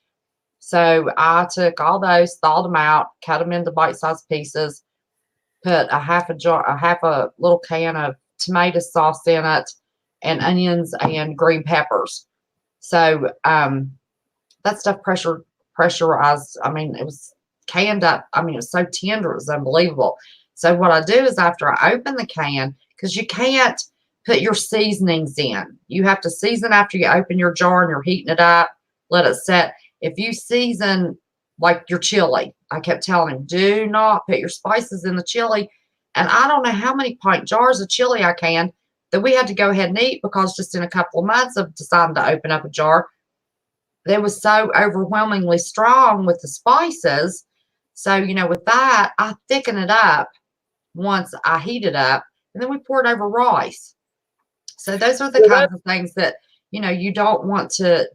S1: So I took all those, thawed them out, cut them into bite-sized pieces, put a half a little can of tomato sauce in it, and onions and green peppers. So that stuff pressurized. I mean, it was canned up. I mean, it was so tender, it was unbelievable. So what I do is after I open the can, because you can't put your seasonings in. You have to season after you open your jar and you're heating it up, let it set. If you season like your chili, I kept telling him, do not put your spices in the chili. And I don't know how many pint jars of chili I canned that we had to go ahead and eat because just in a couple of months of deciding to open up a jar, they was so overwhelmingly strong with the spices. So, with that, I thicken it up once I heat it up, and then we pour it over rice. So those are the kinds of things that, you don't want to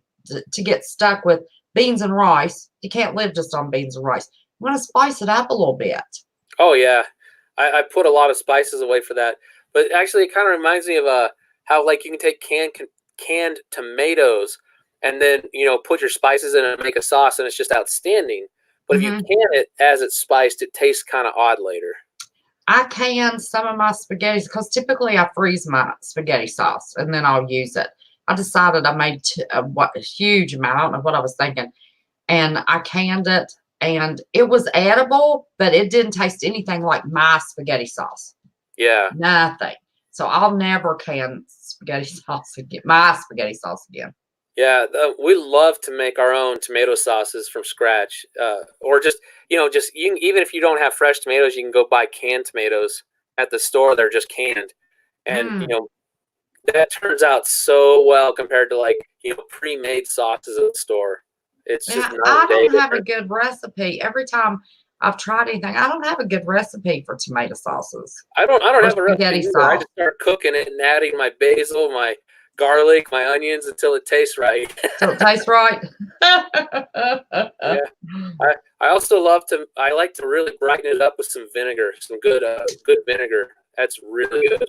S1: get stuck with. Beans and rice. You can't live just on beans and rice. You want to spice it up a little bit.
S2: Oh, yeah. I put a lot of spices away for that. But actually, it kind of reminds me of how, like, you can take canned tomatoes and then, put your spices in it and make a sauce, and it's just outstanding. But if you can it as it's spiced, it tastes kind of odd later.
S1: I can some of my spaghetti because typically I freeze my spaghetti sauce and then I'll use it. I decided I made a huge amount. I don't know what I was thinking. And I canned it and it was edible, but it didn't taste anything like my spaghetti sauce.
S2: Yeah.
S1: Nothing. So I'll never can spaghetti sauce again, my spaghetti sauce again.
S2: Yeah, we love to make our own tomato sauces from scratch, or just even if you don't have fresh tomatoes, you can go buy canned tomatoes at the store. They're just canned, and that turns out so well compared to like pre-made sauces at the store. It's just
S1: I don't have a good recipe. Every time I've tried anything, I don't have a good recipe for tomato sauces.
S2: I don't have a recipe either. I just start cooking it and adding my basil, my garlic, my onions until it tastes right.
S1: Till it tastes right.
S2: Yeah. I also I like to really brighten it up with some vinegar, some good vinegar. That's really good.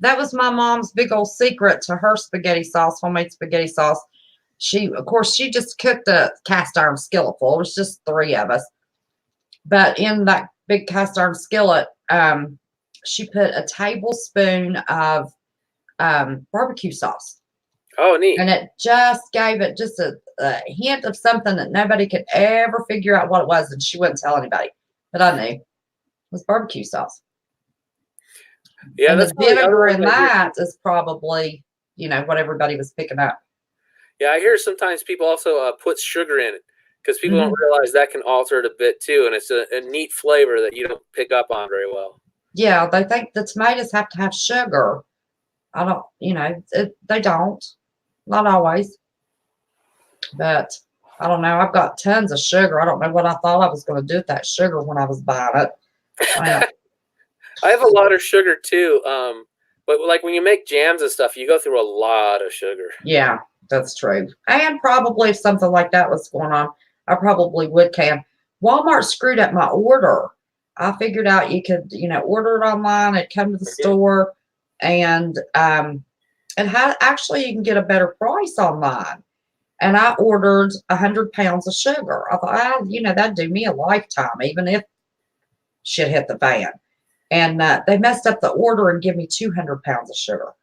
S1: That was my mom's big old secret to her spaghetti sauce, homemade spaghetti sauce. She just cooked a cast iron skillet full. It was just 3 of us. But in that big cast iron skillet, she put a tablespoon of barbecue sauce.
S2: Oh, neat.
S1: And it just gave it just a hint of something that nobody could ever figure out what it was. And she wouldn't tell anybody. But I knew. It was barbecue sauce.
S2: Yeah,
S1: And
S2: that's
S1: the
S2: one of the other
S1: vinegar
S2: ones
S1: in
S2: I hear.
S1: that is probably, what everybody was picking up.
S2: Yeah, I hear sometimes people also put sugar in it because people don't
S1: Hmm.
S2: realize that can alter it a bit too, and it's a neat flavor that you don't pick up on very well.
S1: Yeah, they think the tomatoes have to have sugar. I don't, they don't. Not always. But I don't know. I've got tons of sugar. I don't know what I thought I was going to do with that sugar when I was buying it. I
S2: I have a lot of sugar too, but like when you make jams and stuff, you go through a lot of sugar.
S1: Yeah, that's true. And probably if something like that was going on, I probably would can. Walmart screwed up my order. I figured out you could, order it online, it'd come to the
S2: Mhm.
S1: store, and it had actually you can get a better price online. And I ordered 100 pounds of sugar. I thought, that'd do me a lifetime, even if shit hit the fan. And they messed up the order and give me 200 pounds of sugar.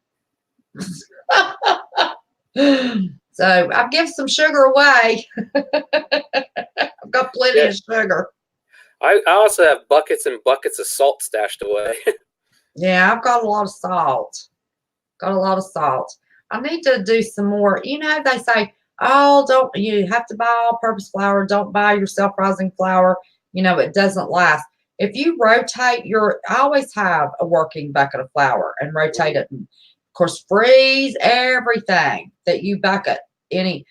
S1: So I've given some sugar away. I've got plenty
S2: Yeah,
S1: of sugar.
S2: I also have buckets and buckets of salt stashed away.
S1: Yeah, I've got a lot of salt. Got a lot of salt. I need to do some more. They say, oh, don't you have to buy all purpose flour. Don't buy your self rising flour. It doesn't last. If you rotate I always have a working bucket of flour and rotate it. And of course, freeze everything that you bucket. Any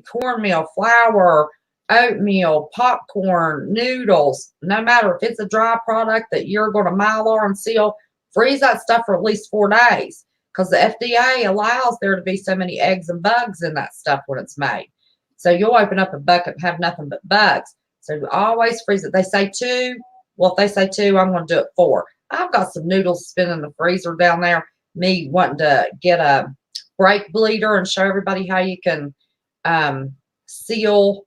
S1: cornmeal, flour, oatmeal, popcorn, noodles, no matter if it's a dry product that you're going to Mylar and seal, freeze that stuff for at least 4 days because the FDA allows there to be so many eggs and bugs in that stuff when it's made. So you'll open up a bucket and have nothing but bugs. So always freeze it. They say 2. Well, if they say 2, I'm going to do it 4. I've got some noodles spinning in the freezer down there. Me wanting to get a brake bleeder and show everybody how you can seal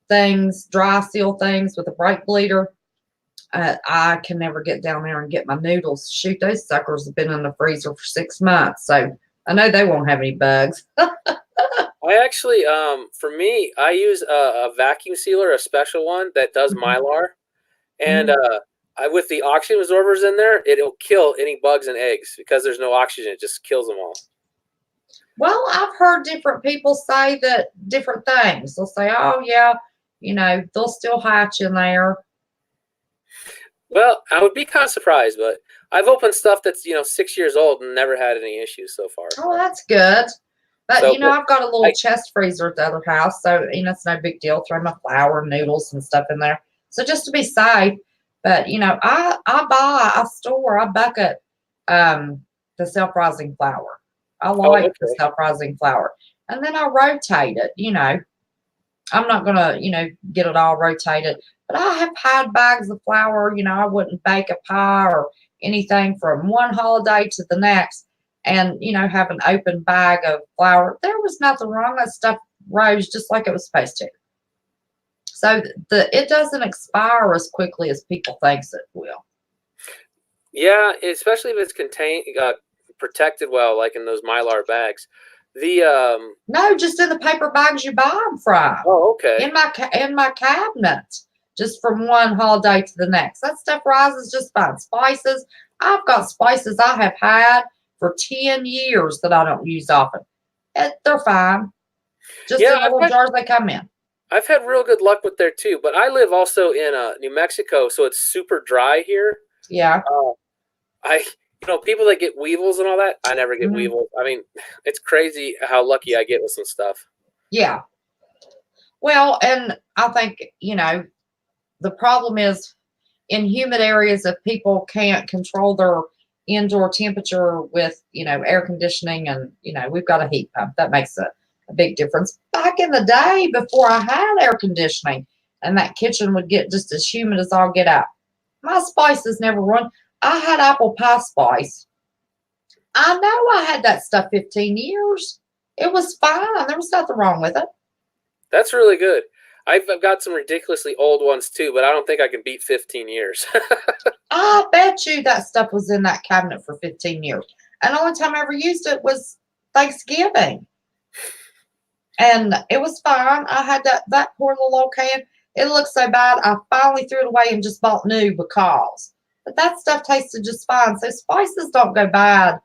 S1: things, dry seal things with a brake bleeder. I can never get down there and get my noodles. Shoot, those suckers have been in the freezer for 6 months, so I know they won't have any bugs.
S2: I actually, for me, I use a vacuum sealer, a special one that does Mylar, and with the oxygen absorbers in there, it'll kill any bugs and eggs because there's no oxygen. It just kills them all.
S1: Well, I've heard different people say that different things. They'll say, "Oh yeah, they'll still hatch in there."
S2: Well, I would be kind of surprised, but I've opened stuff that's 6 years old and never had any issues so far.
S1: Oh, that's good. But
S2: So, but
S1: I've got a little
S2: I
S1: chest freezer at the other house, so it's no big deal. Throw my flour and noodles and stuff in there. So just to be safe. But I store, I bucket the self-rising flour. I
S2: oh,
S1: like the
S2: okay.
S1: self-rising flour. And then I rotate it, I'm not gonna, get it all rotated. But I have had bags of flour, I wouldn't bake a pie or anything from one holiday to the next and have an open bag of flour. There was nothing wrong. That stuff rose just like it was supposed to. So it doesn't expire as quickly as people thinks it will.
S2: Yeah, especially if it's contained, protected well, like in those Mylar bags. The
S1: No, just in the paper bags you buy them from.
S2: oh, okay.
S1: In my cabinet, just from one holiday to the next. That stuff rises just fine. Spices, I've got spices I have had for 10 years that I don't use often. They're fine. Just
S2: Yeah,
S1: in the little jars they come in.
S2: I've had real good luck with there too. But I live also in New Mexico, so it's super dry here.
S1: Yeah.
S2: I people that get weevils and all that, I never get
S1: Mhm.
S2: weevils. I mean, it's crazy how lucky I get with some stuff.
S1: Yeah. Well, and I think, the problem is in humid areas if people can't control their indoor temperature with, air conditioning and, we've got a heat pump. That makes a big difference. Back in the day before I had air conditioning and that kitchen would get just as humid as all get out, my spices never run. I had apple pie spice. I know I had that stuff 15 years. It was fine. There was nothing wrong with it.
S2: That's really good. I've got some ridiculously old ones too, but I don't think I can beat 15 years.
S1: I bet you that stuff was in that cabinet for 15 years. And the only time I ever used it was Thanksgiving. And it was fine. I had that poor little old can. It looked so bad. I finally threw it away and just bought new because but that stuff tasted just fine. So spices don't go bad,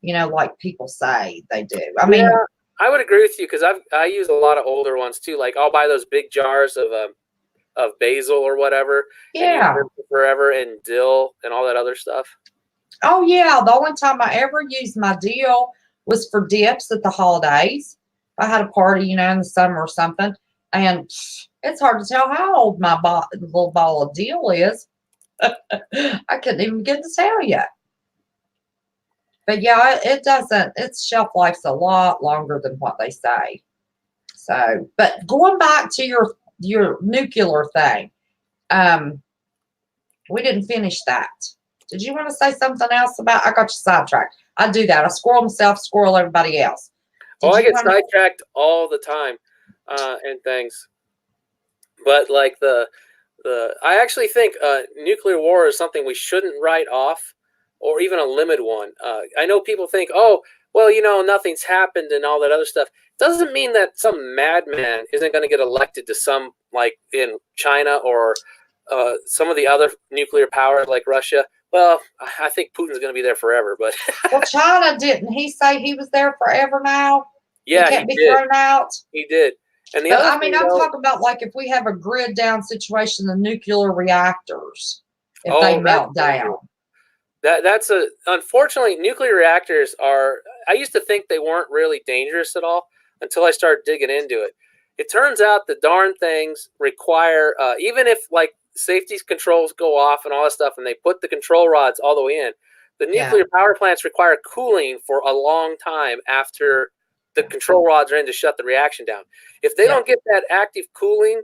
S1: like people say they do. I mean,
S2: Yeah, I would agree with you because I use a lot of older ones too. Like I'll buy those big jars of basil or whatever, and use
S1: yeah.
S2: them forever, and dill and all that other stuff.
S1: Oh yeah, the only time I ever used my dill was for dips at the holidays. If I had a party, in the summer or something, and it's hard to tell how old my little ball of dill is. I couldn't even begin to tell you. But yeah, it doesn't. Its shelf life's a lot longer than what they say. So, but going back to your nuclear thing, um, we didn't finish that. Did you want to say something else about? I got you sidetracked. I do that. I squirrel myself, squirrel everybody else.
S2: Oh,
S1: Did
S2: I
S1: you
S2: get
S1: want to?
S2: sidetracked all the time, and things. But like I actually think nuclear war is something we shouldn't write off, or even a limit one. I know people think, oh, well, nothing's happened and all that other stuff. Doesn't mean that some madman isn't going to get elected to some, like in China or some of the other nuclear powers like Russia. Well, I think Putin's going to be there forever, but
S1: Well, China didn't he say he was there forever now? He
S2: yeah, he
S1: can't be
S2: did.
S1: thrown out.
S2: He did. And the
S1: But
S2: other
S1: I mean,
S2: thing,
S1: I'm
S2: though,
S1: talking about like if we have a grid down situation, the nuclear reactors, if they
S2: oh, that's
S1: melt
S2: dangerous.
S1: down.
S2: That's unfortunately, nuclear reactors are. I used to think they weren't really dangerous at all until I started digging into it. It turns out the darn things require, even if like safety controls go off and all that stuff, and they put the control rods all the way in, the
S1: Yeah.
S2: nuclear power plants require cooling for a long time after the control rods are in to shut the reaction down. If they don't get that active cooling,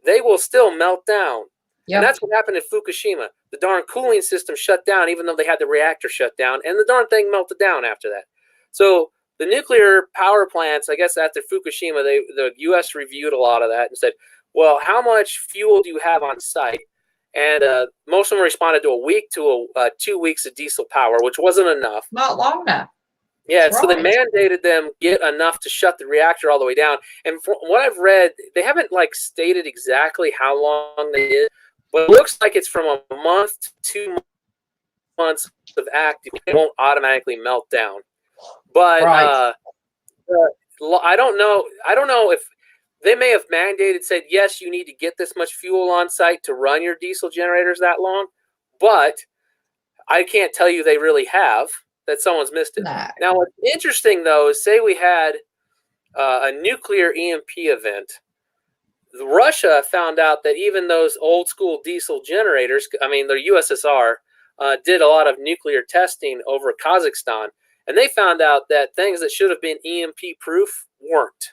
S2: they will still melt down. And
S1: Yep.
S2: that's what happened in Fukushima. The darn cooling system shut down, even though they had the reactor shut down, and the darn thing melted down after that. So the nuclear power plants, I guess after Fukushima, the U.S. reviewed a lot of that and said, well, how much fuel do you have on site? And most of them responded to a week to 2 weeks of diesel power, which wasn't enough.
S1: Not long enough.
S2: Yeah,
S1: That's
S2: so they
S1: right.
S2: mandated them get enough to shut the reactor all the way down. And from what I've read, they haven't like stated exactly how long they did, but it looks like it's from a month to 2 months of active. It won't automatically melt down. But
S1: Right.
S2: I don't know. I don't know if they may have mandated, said, yes, you need to get this much fuel on site to run your diesel generators that long. But I can't tell you they really have, that someone's missed it.
S1: No.
S2: Now, what's interesting, though, is say we had a nuclear EMP event. Russia found out that even those old school diesel generators, I mean, the USSR, did a lot of nuclear testing over Kazakhstan. And they found out that things that should have been EMP proof weren't.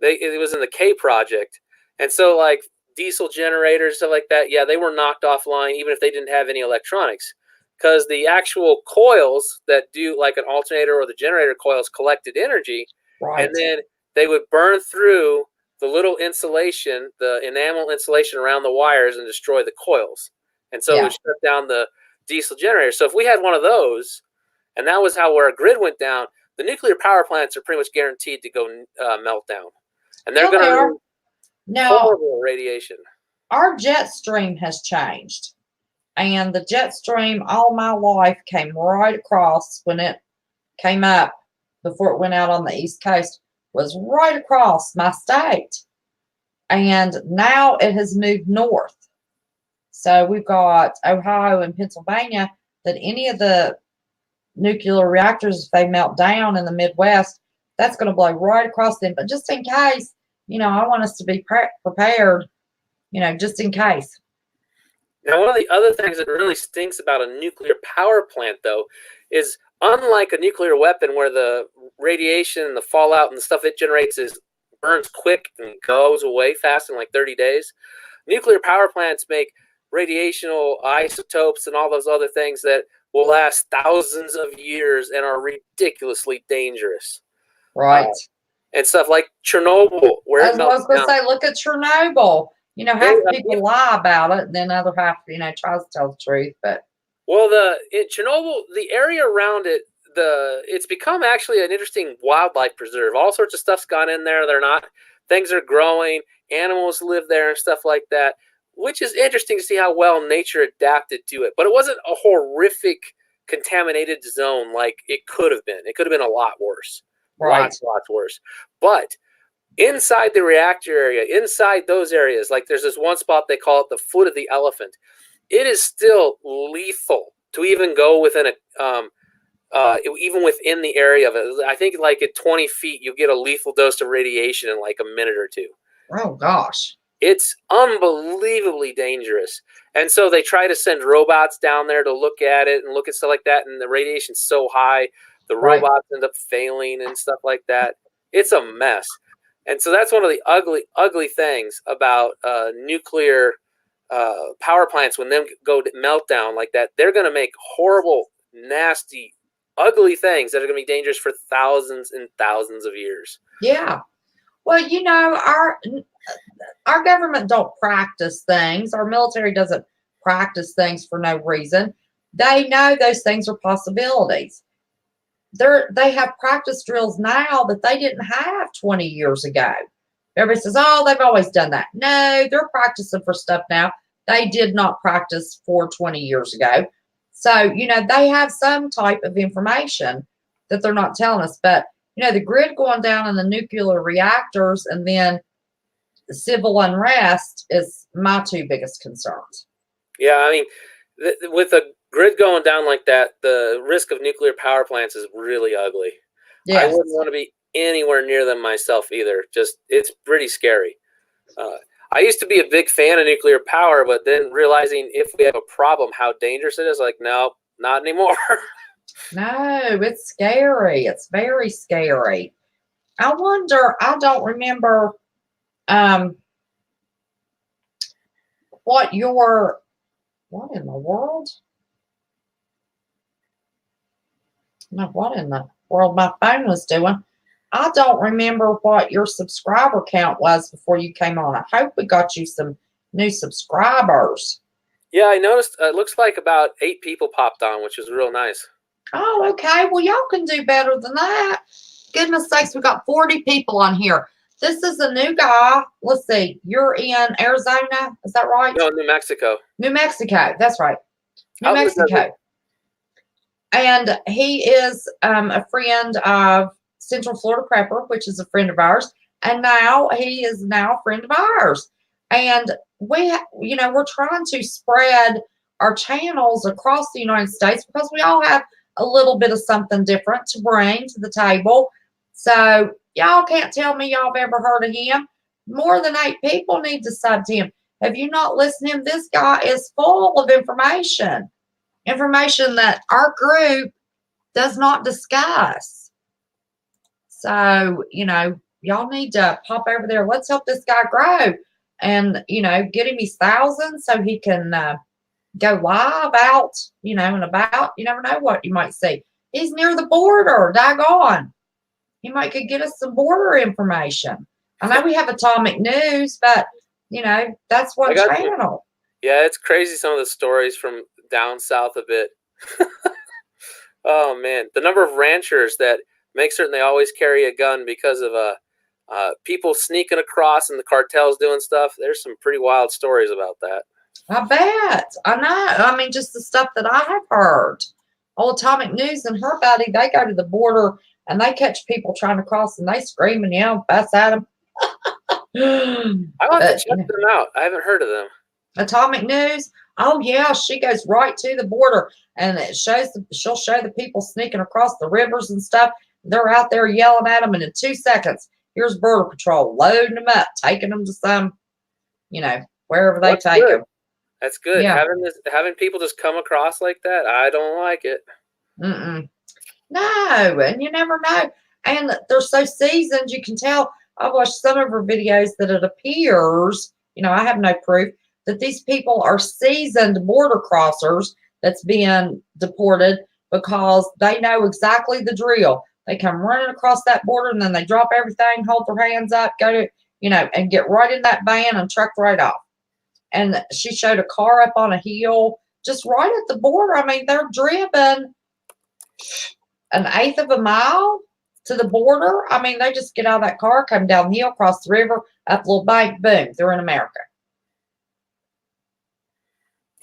S2: It was in the K project. And so, like, diesel generators, stuff like that, yeah, they were knocked offline even if they didn't have any electronics. Because the actual coils that do, like an alternator or the generator coils, collected energy.
S1: Right.
S2: And then they would burn through the little insulation, the enamel insulation around the wires, and destroy the coils. And so it would shut down the diesel generator. So if we had one of those, and that was how where a grid went down, the nuclear power plants are pretty much guaranteed to go melt down. And they're going to
S1: now
S2: horrible radiation.
S1: Our jet stream has changed. And the jet stream all my life came right across when it came up before it went out on the East Coast, was right across my state. And now it has moved north. So we've got Ohio and Pennsylvania that any of the nuclear reactors, if they melt down in the Midwest, that's going to blow right across them. But just in case, I want us to be prepared, just in case.
S2: Now, one of the other things that really stinks about a nuclear power plant, though, is unlike a nuclear weapon where the radiation and the fallout and the stuff it generates burns quick and goes away fast in like 30 days, nuclear power plants make radiational isotopes and all those other things that will last thousands of years and are ridiculously dangerous.
S1: Right.
S2: And stuff like Chernobyl, where it melts down. I was going to
S1: say, look at Chernobyl. Half people lie about it, and then the other half, tries to tell the truth. But
S2: in Chernobyl, the area around it, it's become actually an interesting wildlife preserve. All sorts of stuff's gone in there. Things are growing. Animals live there and stuff like that. which is interesting to see how well nature adapted to it. But it wasn't a horrific contaminated zone like it could have been. It could have been a lot worse.
S1: Right.
S2: Lots worse. But inside the reactor area, inside those areas, like there's this one spot they call it the foot of the elephant. It is still lethal to even go within even within the area of it. I think like at 20 feet, you get a lethal dose of radiation in like a minute or two.
S1: Oh gosh.
S2: It's unbelievably dangerous. And so they try to send robots down there to look at it and look at stuff like that. And the radiation's so high, the robots end up failing and stuff like that. It's a mess. And so that's one of the ugly things about nuclear power plants. When them go to meltdown like that, they're going to make horrible, nasty, ugly things that are going to be dangerous for thousands and thousands of years.
S1: Yeah. Well, you know, our government don't practice things. Our military doesn't practice things for no reason. They know those things are possibilities. They have practice drills now that they didn't have 20 years ago. Everybody says, oh, they've always done that. No, they're practicing for stuff now they did not practice for 20 years ago. So, you know, they have some type of information that they're not telling us. But, you know, the grid going down in the nuclear reactors and then the civil unrest is my two biggest concerns.
S2: Yeah, I mean, with a grid going down like that, the risk of nuclear power plants is really ugly. Yes. I wouldn't want to be anywhere near them myself either. Just, it's pretty scary. I used to be a big fan of nuclear power, but then realizing if we have a problem, how dangerous it is, like, no, not anymore.
S1: No, it's scary. It's very scary. I wonder, I don't remember what in the world? No, what in the world my phone was doing. I don't remember what your subscriber count was before you came on. I hope we got you some new subscribers.
S2: Yeah, I noticed it looks like about 8 people popped on, which is real nice.
S1: Oh, okay. Well, y'all can do better than that. Goodness sakes, we got 40 people on here. This is a new guy. Let's see. You're in Arizona. Is that right?
S2: No, New Mexico.
S1: New Mexico. That's right. New Mexico. And he is a friend of Central Florida Prepper, which is a friend of ours. And now he is now a friend of ours. And we're trying to spread our channels across the United States because we all have a little bit of something different to bring to the table. So y'all can't tell me y'all have ever heard of him. More than 8 people need to sub to him. Have you not listened to him? This guy is full of information that our group does not discuss. So, you know, y'all need to pop over there. Let's help this guy grow and, you know, get him his thousands so he can go live out, you know, and about. You never know what you might see. He's near the border. Daggone. He might could get us some border information. I know we have Atomic News, but, you know, that's one channel.
S2: Yeah, it's crazy some of the stories from down south a bit. Oh, man. The number of ranchers that make certain they always carry a gun because of people sneaking across and the cartels doing stuff. There's some pretty wild stories about that.
S1: I bet. I know. I mean, just the stuff that I have heard. Old Atomic News and her buddy, they go to the border and they catch people trying to cross and they scream and yell, fuss at them.
S2: I have to check them out. I haven't heard of them.
S1: Atomic News. Oh yeah, she goes right to the border and she'll show the people sneaking across the rivers and stuff. They're out there yelling at them, and in 2 seconds, here's Border Patrol loading them up, taking them to some, you know, wherever they take them.
S2: That's good.
S1: Yeah.
S2: Having people just come across like that, I don't like it.
S1: No, and you never know. And they're so seasoned, you can tell. I've watched some of her videos that it appears, you know, I have no proof, that these people are seasoned border crossers that's being deported because they know exactly the drill. They come running across that border and then they drop everything, hold their hands up, go to, you know, and get right in that van and truck right off. And she showed a car up on a hill just right at the border. I mean, they're driven 1/8 of a mile to the border. I mean, they just get out of that car, come down the hill, cross the river, up a little bank, boom, they're in America.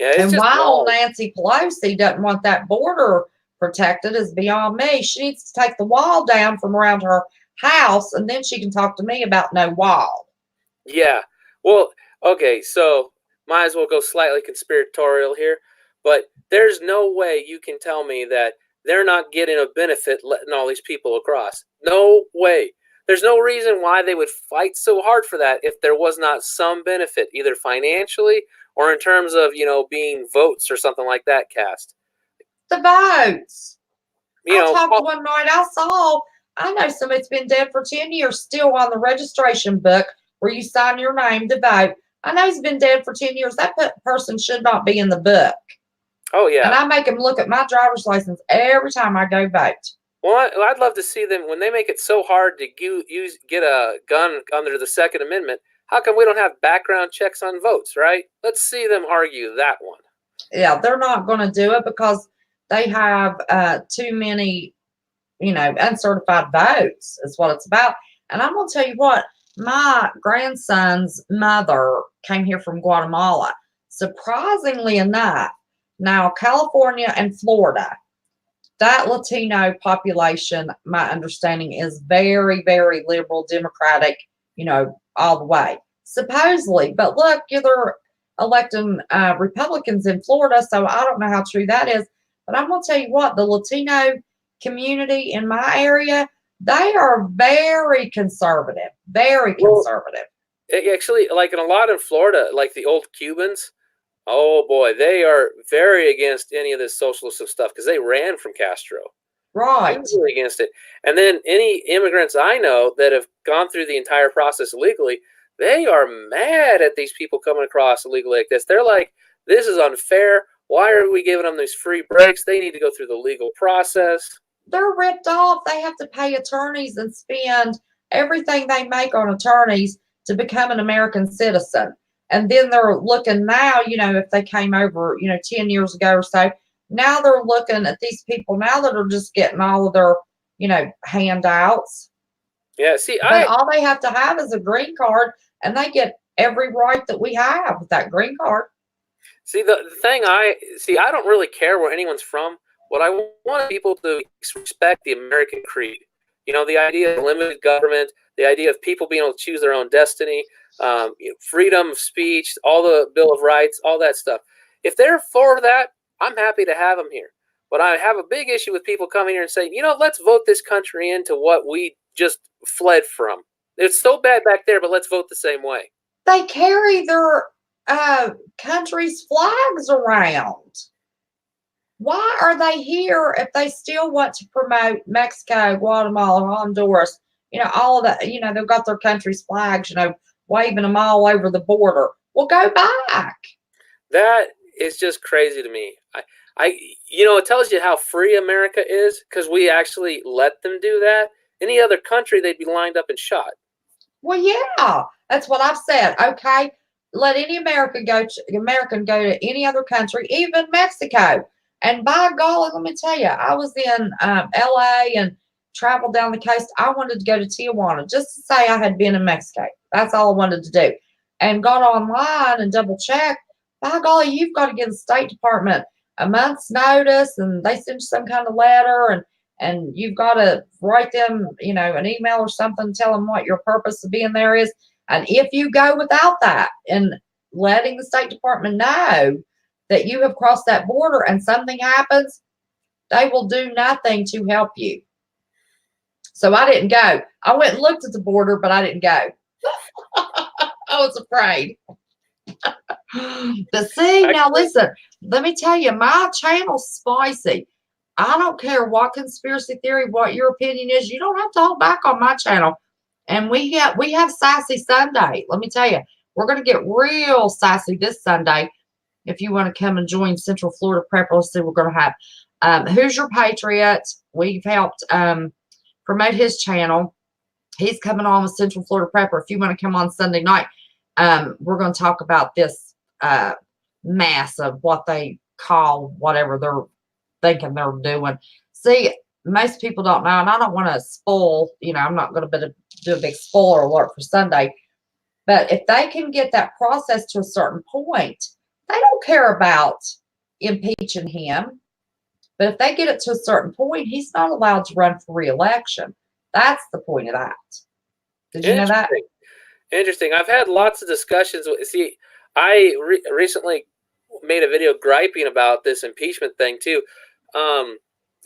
S2: Yeah, it's
S1: And
S2: just
S1: why old
S2: wild.
S1: Nancy Pelosi doesn't want that border protected is beyond me. She needs to take the wall down from around her house, and then she can talk to me about no wall.
S2: Yeah. Well, okay, so might as well go slightly conspiratorial here, but there's no way you can tell me that they're not getting a benefit letting all these people across. No way. There's no reason why they would fight so hard for that if there was not some benefit, either financially or in terms of, being votes or something like that cast.
S1: The votes.
S2: You
S1: I
S2: know,
S1: talked one night, I know somebody's been dead for 10 years still on the registration book where you sign your name to vote. I know he's been dead for 10 years. That person should not be in the book.
S2: oh
S1: And
S2: yeah.
S1: I make them look at my driver's license every time I go vote.
S2: Well, I'd love to see them when they make it so hard to get a gun under the Second Amendment. How come we don't have background checks on votes, right? Let's see them argue that one.
S1: Yeah, they're not going to do it because they have too many, uncertified votes, is what it's about. And I'm going to tell you what, my grandson's mother came here from Guatemala. Surprisingly enough, now California and Florida, that Latino population, my understanding, is very, very liberal, democratic, all the way. Supposedly. But look, they're electing Republicans in Florida, so I don't know how true that is. But I'm going to tell you what, the Latino community in my area, they are very conservative, very conservative.
S2: Actually, like in a lot in Florida, like the old Cubans, oh boy, they are very against any of this socialist stuff because they ran from Castro.
S1: Right.
S2: Really against it. And then any immigrants I know that have gone through the entire process illegally, they are mad at these people coming across illegally like this. They're like, this is unfair. Why are we giving them these free breaks? They need to go through the legal process.
S1: They're ripped off. They have to pay attorneys and spend everything they make on attorneys to become an American citizen. And then they're looking now, if they came over, 10 years ago or so, now they're looking at these people now that are just getting all of their, handouts.
S2: Yeah, see,
S1: But all they have to have is a green card, and they get every right that we have with that green card.
S2: See, the thing I don't really care where anyone's from. What I want people to respect the American creed. The idea of limited government, the idea of people being able to choose their own destiny, freedom of speech, all the Bill of Rights, all that stuff. If they're for that, I'm happy to have them here. But I have a big issue with people coming here and saying, let's vote this country into what we just fled from. It's so bad back there, but let's vote the same way.
S1: They carry their country's flags around. Why are they here if they still want to promote Mexico, Guatemala, Honduras, all of that, they've got their country's flags, waving them all over the border. Well, go back.
S2: That is just crazy to me. It tells you how free America is because we actually let them do that. Any other country, they'd be lined up and shot.
S1: Well, yeah, that's what I've said. Okay, let any American go to any other country, even Mexico. And by golly, let me tell you, I was in LA and traveled down the coast. I wanted to go to Tijuana just to say I had been in Mexico. That's all I wanted to do. And got online and double checked. By golly, you've got to give the State Department a month's notice, and they send you some kind of letter, and you've got to write them, an email or something, tell them what your purpose of being there is. And if you go without that and letting the State Department know that you have crossed that border and something happens, they will do nothing to help you. So I didn't go. I went and looked at the border, but I didn't go. I was afraid. But see, now listen, let me tell you, my channel's spicy. I don't care what conspiracy theory, what your opinion is. You don't have to hold back on my channel. And we have Sassy Sunday. Let me tell you, we're going to get real sassy this Sunday. If you want to come and join Central Florida Prepper, let's see what we're going to have. Who's Your Patriot? We've helped promote his channel. He's coming on with Central Florida Prepper. If you want to come on Sunday night, we're going to talk about this mess of what they call whatever they're thinking they're doing. See, most people don't know, and I don't want to spoil, I'm not going to do a big spoiler alert for Sunday. But if they can get that process to a certain point, they don't care about impeaching him. But if they get it to a certain point, he's not allowed to run for re-election. That's the point of that. Did you know that?
S2: Interesting. I've had lots of discussions. See, I recently made a video griping about this impeachment thing too,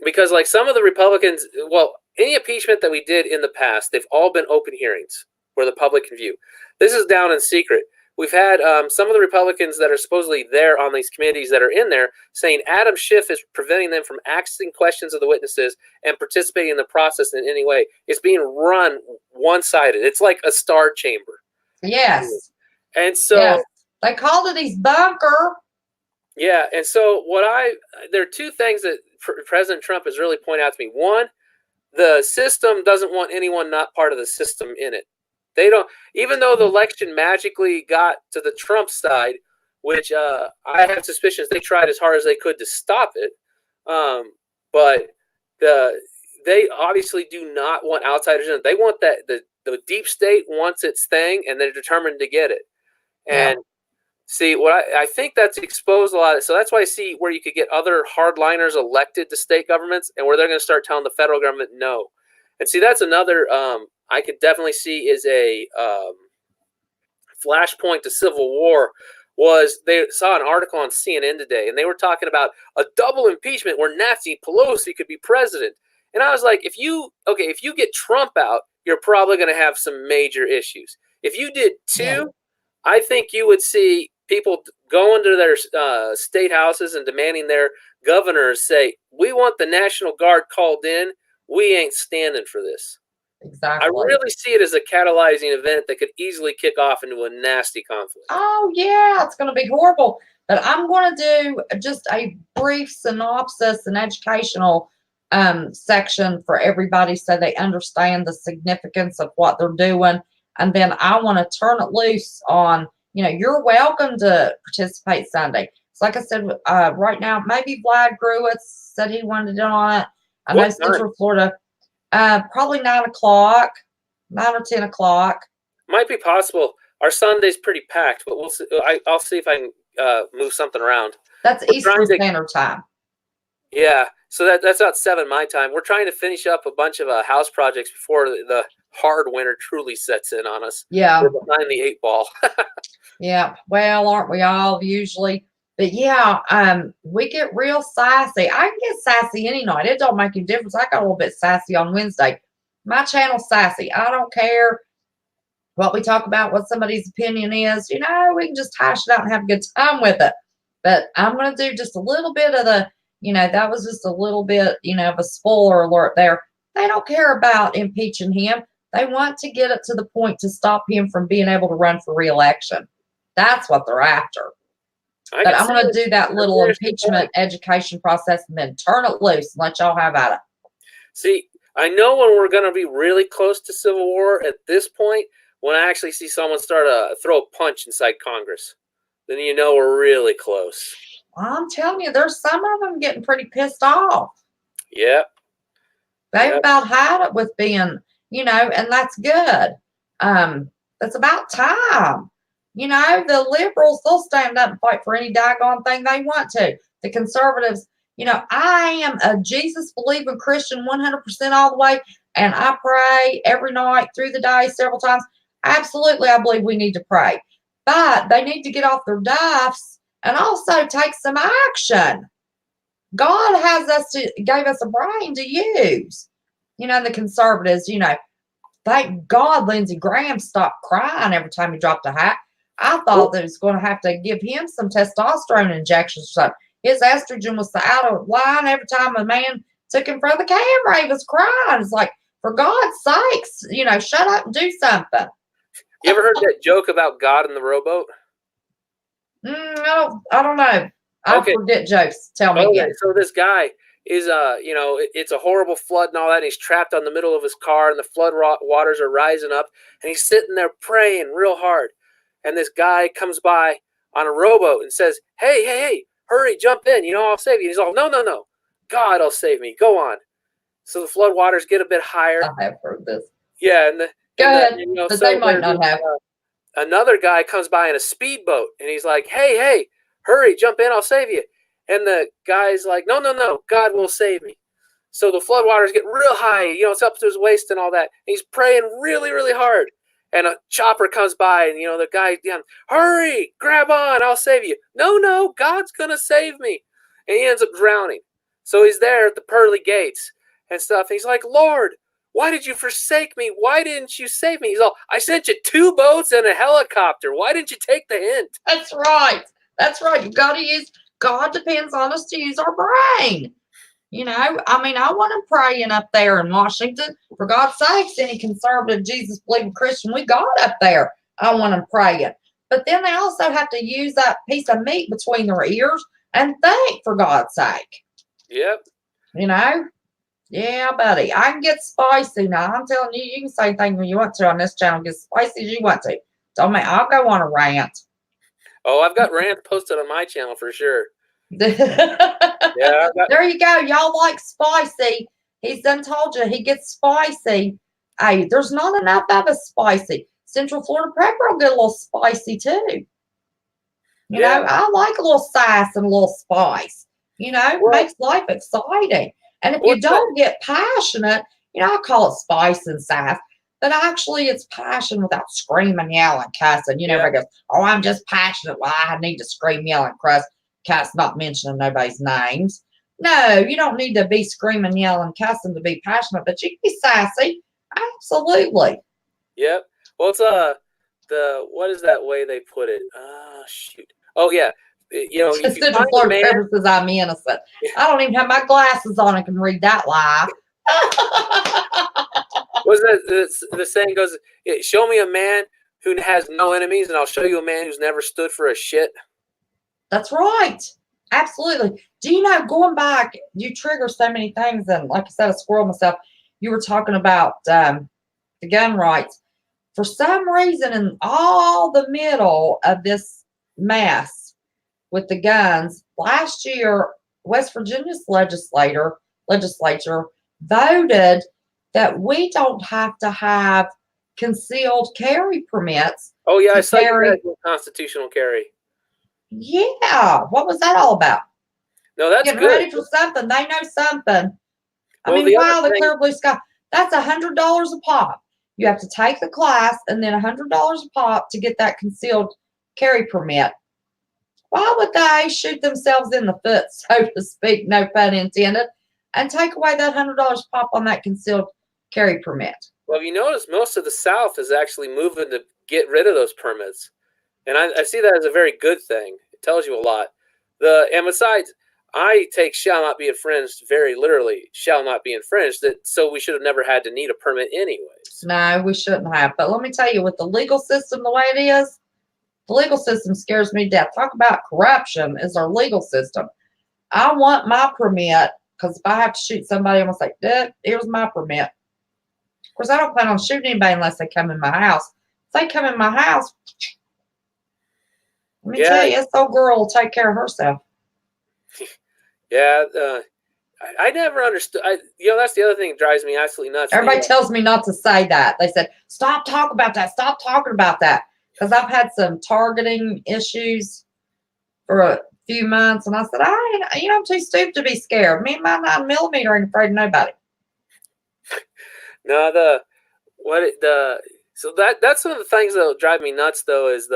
S2: because like some of the Republicans, well, any impeachment that we did in the past, they've all been open hearings where the public can view. This is down in secret. We've had some of the Republicans that are supposedly there on these committees that are in there saying Adam Schiff is preventing them from asking questions of the witnesses and participating in the process in any way. It's being run one-sided. It's like a star chamber.
S1: Yes.
S2: And so
S1: yes. They called it his bunker.
S2: Yeah, and so there are two things that President Trump has really pointed out to me. One, the system doesn't want anyone not part of the system in it. They don't, even though the election magically got to the Trump side, which I have suspicions they tried as hard as they could to stop it. But they obviously do not want outsiders in it. They want that the deep state wants its thing, and they're determined to get it. And see, what I think that's exposed a lot. So that's why I see where you could get other hardliners elected to state governments, and where they're going to start telling the federal government no. And see, that's another I could definitely see is a flashpoint to civil war. Was they saw an article on CNN today, and they were talking about a double impeachment where Nancy Pelosi could be president. And I was like, if you get Trump out, you're probably going to have some major issues. If you did two, I think you would see people going to their state houses and demanding their governors say, we want the National Guard called in. We ain't standing for this.
S1: Exactly.
S2: I really see it as a catalyzing event that could easily kick off into a nasty conflict.
S1: Oh, yeah, it's going to be horrible. But I'm going to do just a brief synopsis and educational section for everybody so they understand the significance of what they're doing. And then I want to turn it loose on, you're welcome to participate Sunday. So like I said, right now, maybe Vlad Gruitz said he wanted to do on it. I know Central Florida, probably 9 o'clock, 9 or 10 o'clock.
S2: Might be possible. Our Sunday's pretty packed, but we'll see. I'll see if I can move something around.
S1: That's Eastern Standard Time.
S2: Yeah, so that's about 7 my time. We're trying to finish up a bunch of house projects before the hard winter truly sets in on us.
S1: Yeah.
S2: We're behind the 8 ball.
S1: Yeah, well, aren't we all usually? But yeah, we get real sassy. I can get sassy any night. It don't make a difference. I got a little bit sassy on Wednesday. My channel's sassy. I don't care what we talk about, what somebody's opinion is. We can just hash it out and have a good time with it. But I'm going to do just a little bit of the, that was just a little bit, of a spoiler alert there. They don't care about impeaching him. They want to get it to the point to stop him from being able to run for re-election. That's what they're after. But I'm going to do that little impeachment education process and then turn it loose and let y'all have at it.
S2: See, I know when we're going to be really close to civil war at this point, when I actually see someone start throw a punch inside Congress, then we're really close.
S1: I'm telling you, there's some of them getting pretty pissed off.
S2: Yep.
S1: They've about had it with being, and that's good. It's about time. The liberals, they'll stand up and fight for any daggone thing they want to. The conservatives, I am a Jesus-believing Christian 100% all the way, and I pray every night through the day several times. Absolutely, I believe we need to pray. But they need to get off their duffs and also take some action. God gave us a brain to use. The conservatives, thank God Lindsey Graham stopped crying every time he dropped a hat. I thought that he was going to have to give him some testosterone injections or something. His estrogen was out of line every time a man took him in front of the camera. He was crying. It's like, for God's sakes, shut up and do something.
S2: You ever heard that joke about God and the rowboat?
S1: I don't know. I forget jokes. Tell me again.
S2: So this guy is, it's a horrible flood and all that. And he's trapped on the middle of his car, and the flood waters are rising up, and he's sitting there praying real hard. And this guy comes by on a rowboat and says, hey, hurry, jump in. I'll save you. And he's all, no. God will save me. Go on. So the flood waters get a bit higher.
S1: I have heard this.
S2: Yeah.
S1: Go ahead. But they might not have.
S2: Another guy comes by in a speedboat, and he's like, hey, hurry, jump in, I'll save you. And the guy's like, no, no, no, God will save me. So the floodwaters get real high, it's up to his waist and all that. And he's praying really, really hard. And a chopper comes by, and the guy, hurry, grab on, I'll save you. No, no, God's gonna save me. And he ends up drowning. So he's there at the pearly gates and stuff. And he's like, Lord, why did you forsake me? Why didn't you save me? He's all, I sent you 2 boats and a helicopter. Why didn't you take the hint?
S1: That's right. That's right. You got to use, God depends on us to use our brain. I want him praying up there in Washington. For God's sakes, any conservative, Jesus-believing Christian we got up there, I want him praying. But then they also have to use that piece of meat between their ears and think, for God's sake.
S2: Yep.
S1: Yeah, buddy. I can get spicy now. I'm telling you, you can say anything when you want to on this channel. Get spicy as you want to. Tell me, I'll go on a rant.
S2: Oh, I've got rants posted on my channel for sure.
S1: Yeah, there you go. Y'all like spicy. He's done told you he gets spicy. Hey, there's not enough of a spicy. Central Florida pepper will get a little spicy too. I like a little sass and a little spice. It makes life exciting. And if you don't get passionate, I call it spice and sass, but actually it's passion without screaming, yelling, cussing. Everybody goes, oh, I'm just passionate. Well, I need to scream, yell, and cuss, not mentioning nobody's names. No, you don't need to be screaming, yelling, cussing to be passionate, but you can be sassy. Absolutely.
S2: Yep. Well, it's what is that way they put it? Shoot. Oh yeah. If you find a man,
S1: purposes, I'm innocent. I don't even have my glasses on and can read that live.
S2: What's that? The saying goes, show me a man who has no enemies, and I'll show you a man who's never stood for a shit.
S1: That's right. Absolutely. Do you know, going back, you trigger so many things, and like I said, I squirrel myself. You were talking about the gun rights. For some reason, in all the middle of this mess with the guns, last year, West Virginia's legislature voted that we don't have to have concealed carry permits.
S2: Oh yeah, I saw you constitutional carry.
S1: Yeah, what was that all about?
S2: No, that's
S1: getting
S2: good.
S1: Ready for something. They know something. The clear blue sky. That's $100 a pop. You have to take the class and then $100 a pop to get that concealed carry permit. Why would they shoot themselves in the foot, so to speak, no pun intended, and take away that $100 pop on that concealed carry permit?
S2: Well, you notice most of the South is actually moving to get rid of those permits. And I see that as a very good thing. It tells you a lot. And besides, I take shall not be infringed very literally, shall not be infringed. So we should have never had to need a permit anyways.
S1: No, we shouldn't have. But let me tell you, with the legal system the way it is, the legal system scares me to death. Talk about corruption is our legal system. I want my permit, because if I have to shoot somebody, I'm going to say, here's my permit. Of course, I don't plan on shooting anybody unless they come in my house. If they come in my house, let me tell you, this old girl will take care of herself.
S2: Yeah, I never understood. That's the other thing that drives me absolutely nuts.
S1: Everybody tells me not to say that. They said, stop talking about that. Stop talking about that. Because I've had some targeting issues for a few months. And I said, I'm too stupid to be scared. Me and my 9mm ain't afraid of nobody.
S2: No, so that's one of the things that'll drive me nuts, though, is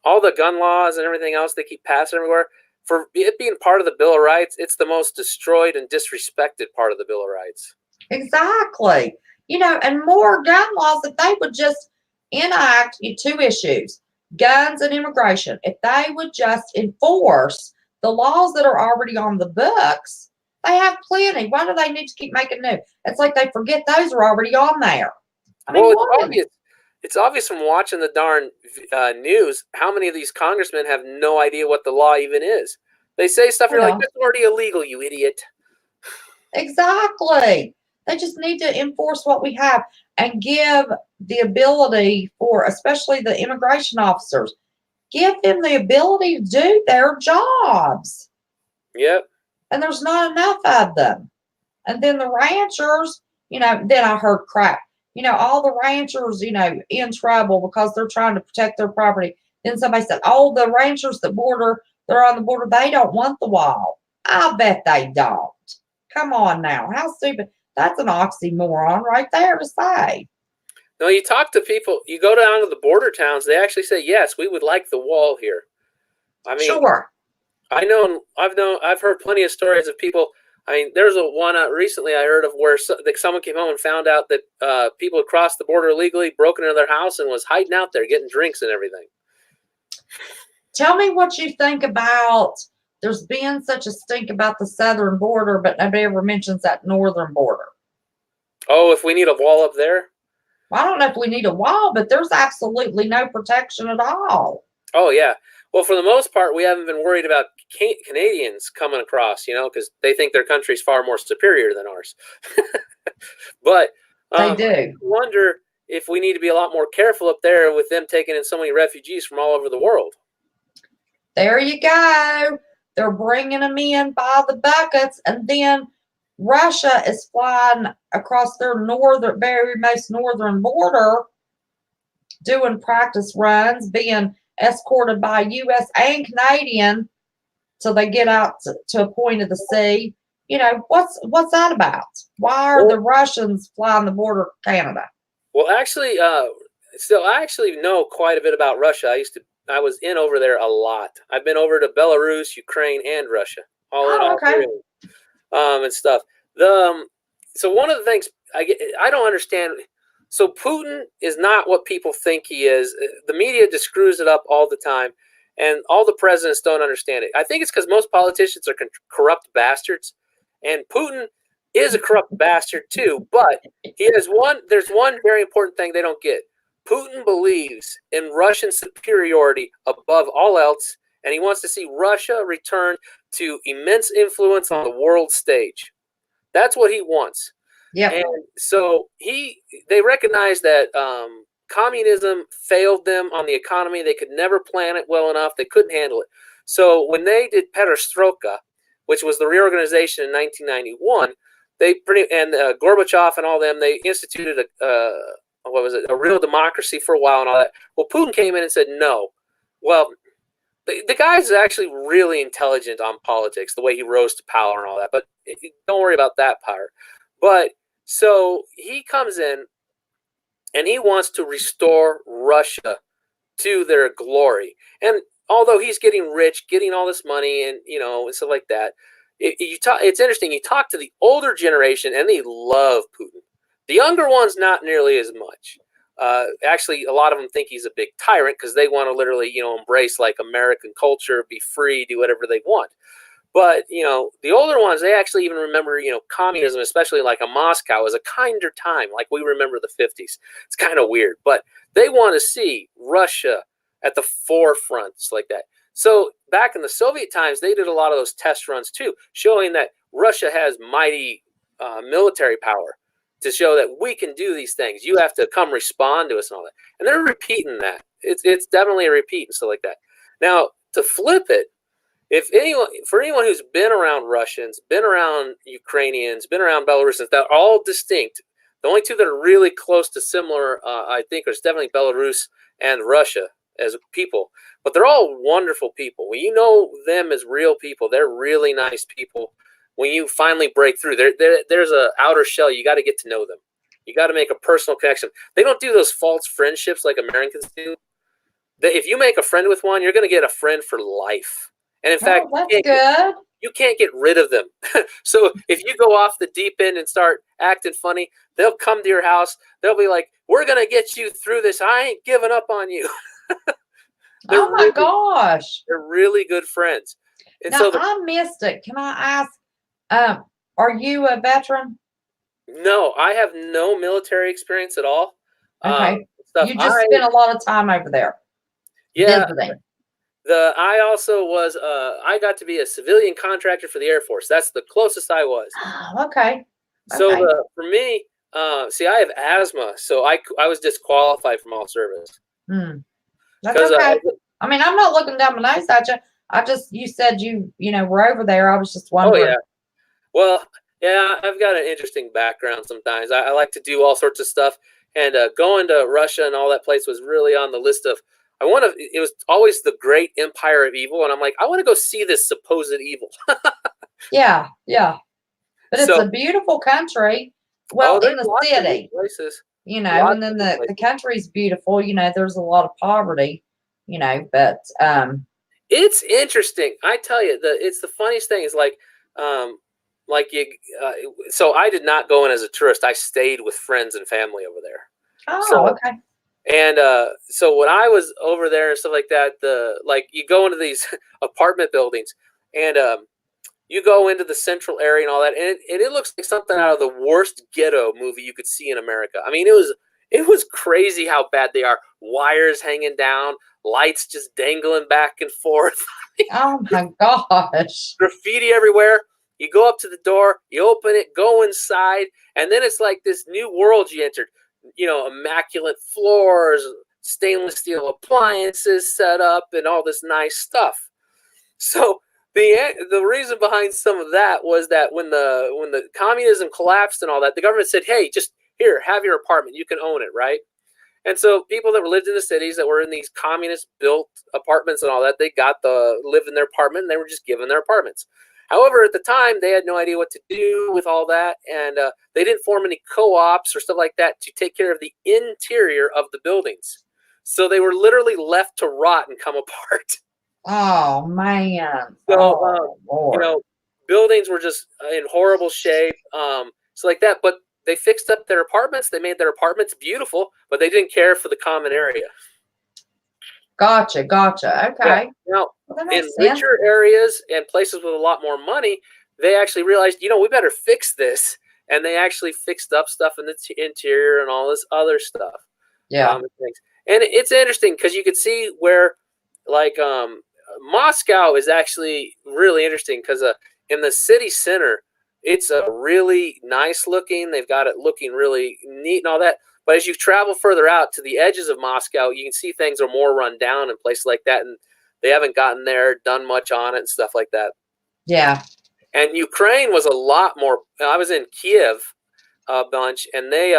S2: all the gun laws and everything else they keep passing everywhere. For it being part of the Bill of Rights, it's the most destroyed and disrespected part of the Bill of Rights.
S1: Exactly. And more gun laws, if they would just enact 2 issues, guns and immigration. If they would just enforce the laws that are already on the books, they have plenty. Why do they need to keep making new? It's like they forget those are already on there.
S2: It's obvious from watching the darn news how many of these congressmen have no idea what the law even is. They say stuff, you're like, that's already illegal, you idiot.
S1: Exactly. They just need to enforce what we have and give the ability for, especially the immigration officers, give them the ability to do their jobs.
S2: Yep.
S1: And there's not enough of them. And then the ranchers, then I heard crap. All the ranchers, in trouble because they're trying to protect their property. Then somebody said, the ranchers that border they're on the border, they don't want the wall. I bet they don't. Come on now. How stupid. That's an oxymoron right there to say.
S2: No, you talk to people, you go down to the border towns, they actually say, yes, we would like the wall here. I mean,
S1: Sure.
S2: I've heard plenty of stories of people. I mean, there's a one recently I heard of where someone came home and found out that people had crossed the border illegally, broken into their house, and was hiding out there getting drinks and everything.
S1: Tell me what you think about, there's been such a stink about the southern border, but nobody ever mentions that northern border.
S2: Oh, if we need a wall up there?
S1: I don't know if we need a wall, but there's absolutely no protection at all.
S2: Oh, yeah. Well, for the most part, we haven't been worried about Canadians coming across, because they think their country's far more superior than ours. But
S1: They do.
S2: I wonder if we need to be a lot more careful up there with them taking in so many refugees from all over the world.
S1: There you go. They're bringing them in by the buckets, and then Russia is flying across their very most northern border, doing practice runs, being escorted by U.S. and Canadian till they get out to a point of the sea. What's that about? Why are the Russians flying the border of Canada?
S2: Well, actually, so I actually know quite a bit about Russia. I was in over there a lot. I've been over to Belarus, Ukraine, and Russia, all three, and stuff. So one of the things I don't understand. So Putin is not what people think he is. The media just screws it up all the time, and all the presidents don't understand it. I think it's because most politicians are corrupt bastards, and Putin is a corrupt bastard too. But there's one very important thing they don't get. Putin believes in Russian superiority above all else, and he wants to see Russia return to immense influence on the world stage. That's what he wants.
S1: Yeah.
S2: And so they recognize that communism failed them on the economy. They could never plan it well enough. They couldn't handle it. So when they did Perestroika, which was the reorganization in 1991, Gorbachev and all them, they instituted a real democracy for a while and all that. Well, Putin came in and said no. Well, the guy's actually really intelligent on politics, the way he rose to power and all that. But don't worry about that part. But so he comes in and he wants to restore Russia to their glory. And although he's getting rich, getting all this money and, and stuff like that, it's interesting. You talk to the older generation and they love Putin. The younger ones, not nearly as much. Actually, a lot of them think he's a big tyrant because they want to literally, embrace like American culture, be free, do whatever they want. But, the older ones, they actually even remember, communism, especially like a Moscow, as a kinder time, like we remember the 50s. It's kind of weird, but they want to see Russia at the forefront, like that. So back in the Soviet times, they did a lot of those test runs too, showing that Russia has mighty military power to show that we can do these things. You have to come respond to us and all that. And they're repeating that. It's definitely a repeat and stuff like that. Now, to flip it, for anyone who's been around Russians, been around Ukrainians, been around Belarusians, they're all distinct. The only two that are really close to similar, I think, are definitely Belarus and Russia as people. But they're all wonderful people. When you know them as real people, they're really nice people. When you finally break through, there's an outer shell. You got to get to know them. You got to make a personal connection. They don't do those false friendships like Americans do. If you make a friend with one, you're going to get a friend for life. And in fact, you can't get rid of them. So if you go off the deep end and start acting funny, they'll come to your house. They'll be like, we're going to get you through this. I ain't giving up on you.
S1: Oh my gosh.
S2: They're really good friends. And
S1: now, I missed it. Can I ask, are you a veteran?
S2: No, I have no military experience at all.
S1: Okay. You just spent a lot of time over there.
S2: Yeah.
S1: Visiting.
S2: I also was, I got to be a civilian contractor for the Air Force. That's the closest I was.
S1: Oh, okay.
S2: So for me, see, I have asthma, so I was disqualified from all service.
S1: That's okay. I mean, I'm not looking down my nose at you. You said you were over there. I was just wondering.
S2: Oh, yeah. Well, yeah, I've got an interesting background sometimes. I like to do all sorts of stuff. And going to Russia and all that place was really on the list of, I want to. It was always the great empire of evil, and I'm like, I want to go see this supposed evil.
S1: Yeah, yeah. But it's
S2: So,
S1: a beautiful country.
S2: oh,
S1: Well, in
S2: there's
S1: the
S2: lots of neat
S1: city,
S2: places.
S1: and
S2: Lots
S1: then
S2: of neat
S1: the
S2: places.
S1: country's beautiful. There's a lot of poverty, but
S2: It's interesting. I tell you, it's the funniest thing is um, like you. Uh, so I did not go in as a tourist. I stayed with friends and family over there.
S1: oh,
S2: So
S1: okay.
S2: and so when I was over there and stuff like that, you go into these apartment buildings and you go into the central area and all that, and it looks like something out of the worst ghetto movie you could see in America. I mean, it was crazy how bad they are. Wires hanging down, lights just dangling back and forth,
S1: Oh my gosh.
S2: graffiti everywhere. You go up to the door, you open it, go inside, and then it's like this new world you entered. Immaculate floors, stainless steel appliances set up, and all this nice stuff. So the reason behind some of that was that when the communism collapsed and all that, the government said, "Hey, just here, have your apartment. You can own it, right?" And so people that lived in the cities that were in these communist built apartments and all that, they lived in their apartment and they were just given their apartments. However, at the time, they had no idea what to do with all that, and they didn't form any co-ops or stuff like that to take care of the interior of the buildings. So they were literally left to rot and come apart.
S1: Oh man.
S2: So,
S1: Oh Lord.
S2: buildings were just in horrible shape. So like that, but they fixed up their apartments. They made their apartments beautiful, but they didn't care for the common area.
S1: Gotcha.
S2: Yeah.
S1: Okay.
S2: Now,
S1: Well, that
S2: in
S1: makes sense.
S2: richer areas and places with a lot more money, they actually realized, we better fix this, and they actually fixed up stuff in the interior and all this other stuff.
S1: Yeah.
S2: And things. And it's interesting because you could see where, like, Moscow is actually really interesting because in the city center, it's a really nice looking. They've got it looking really neat and all that. But as you travel further out to the edges of Moscow, you can see things are more run down in places like that, and they haven't gotten there, done much on it, and stuff like that.
S1: Yeah.
S2: And Ukraine was a lot more. I was in Kiev a bunch, and they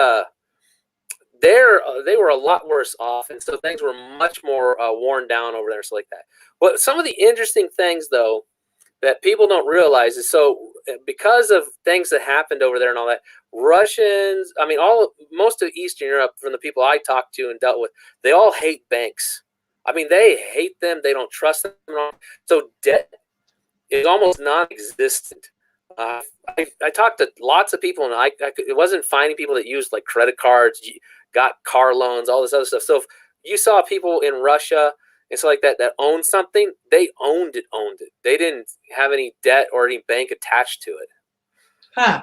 S2: were a lot worse off, and so things were much more worn down over there, so like that. But some of the interesting things, though, that people don't realize is because of things that happened over there and all that, Russians, I mean, most of Eastern Europe, from the people I talked to and dealt with, they all hate banks. I mean, they hate them. They don't trust them. So debt is almost non-existent. I talked to lots of people, and it wasn't finding people that used like credit cards, got car loans, all this other stuff. So if you saw people in Russia and stuff like that owned something, they owned it. They didn't have any debt or any bank attached to it.
S1: Huh.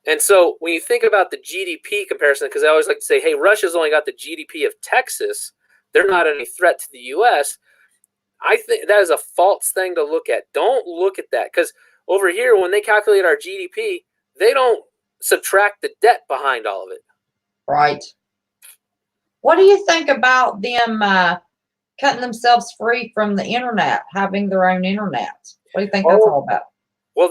S2: And so when you think about the GDP comparison, because I always like to say, hey, Russia's only got the GDP of Texas, they're not any threat to the U.S. I think that is a false thing to look at. Don't look at that, because over here, when they calculate our GDP, they don't subtract the debt behind all of it.
S1: Right. What do you think about them cutting themselves free from the internet, having their own internet? What do you think that's all about?
S2: Well,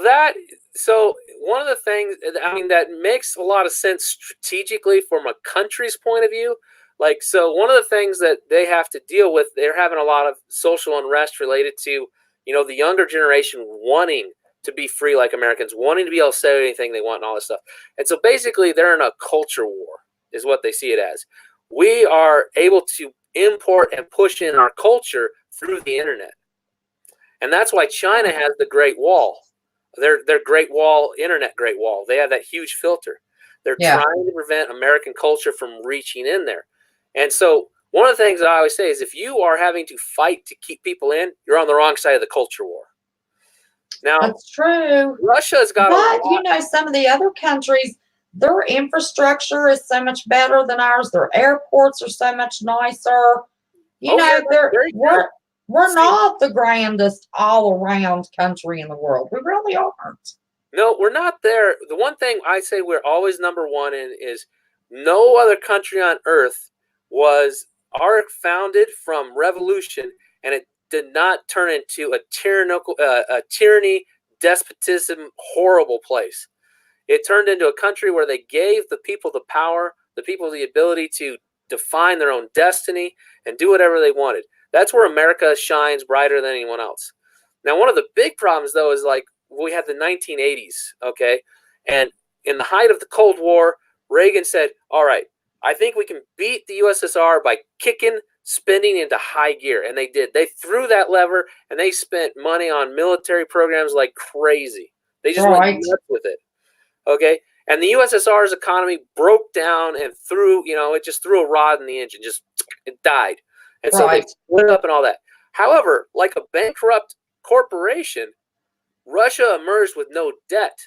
S2: so one of the things, I mean, that makes a lot of sense strategically from a country's point of view. Like, so one of the things that they have to deal with, they're having a lot of social unrest related to, the younger generation wanting to be free like Americans, wanting to be able to say anything they want and all this stuff. And so basically they're in a culture war is what they see it as. We are able to import and push in our culture through the internet. And that's why China has the Great Wall. Their Great Wall, internet Great Wall. They have that huge filter. They're trying to prevent American culture from reaching in there. And so one of the things I always say is if you are having to fight to keep people in, you're on the wrong side of the culture war. Now,
S1: that's true.
S2: Russia's got
S1: but some of the other countries, their infrastructure is so much better than ours. Their airports are so much nicer. We're not the grandest all around country in the world. We really aren't.
S2: No, we're not there. The one thing I say we're always number one in is no other country on earth was founded from revolution, and it did not turn into a tyranny, despotism, horrible place. It turned into a country where they gave the people the power, the people the ability to define their own destiny and do whatever they wanted. That's where America shines brighter than anyone else. Now, one of the big problems, though, is like we had the 1980s, okay? And in the height of the Cold War, Reagan said, all right, I think we can beat the USSR by kicking spending into high gear. And they did. They threw that lever and they spent money on military programs like crazy. They just went nuts with it, okay? And the USSR's economy broke down and threw, it just threw a rod in the engine, it died. And so they split up and all that. However, like a bankrupt corporation, Russia emerged with no debt,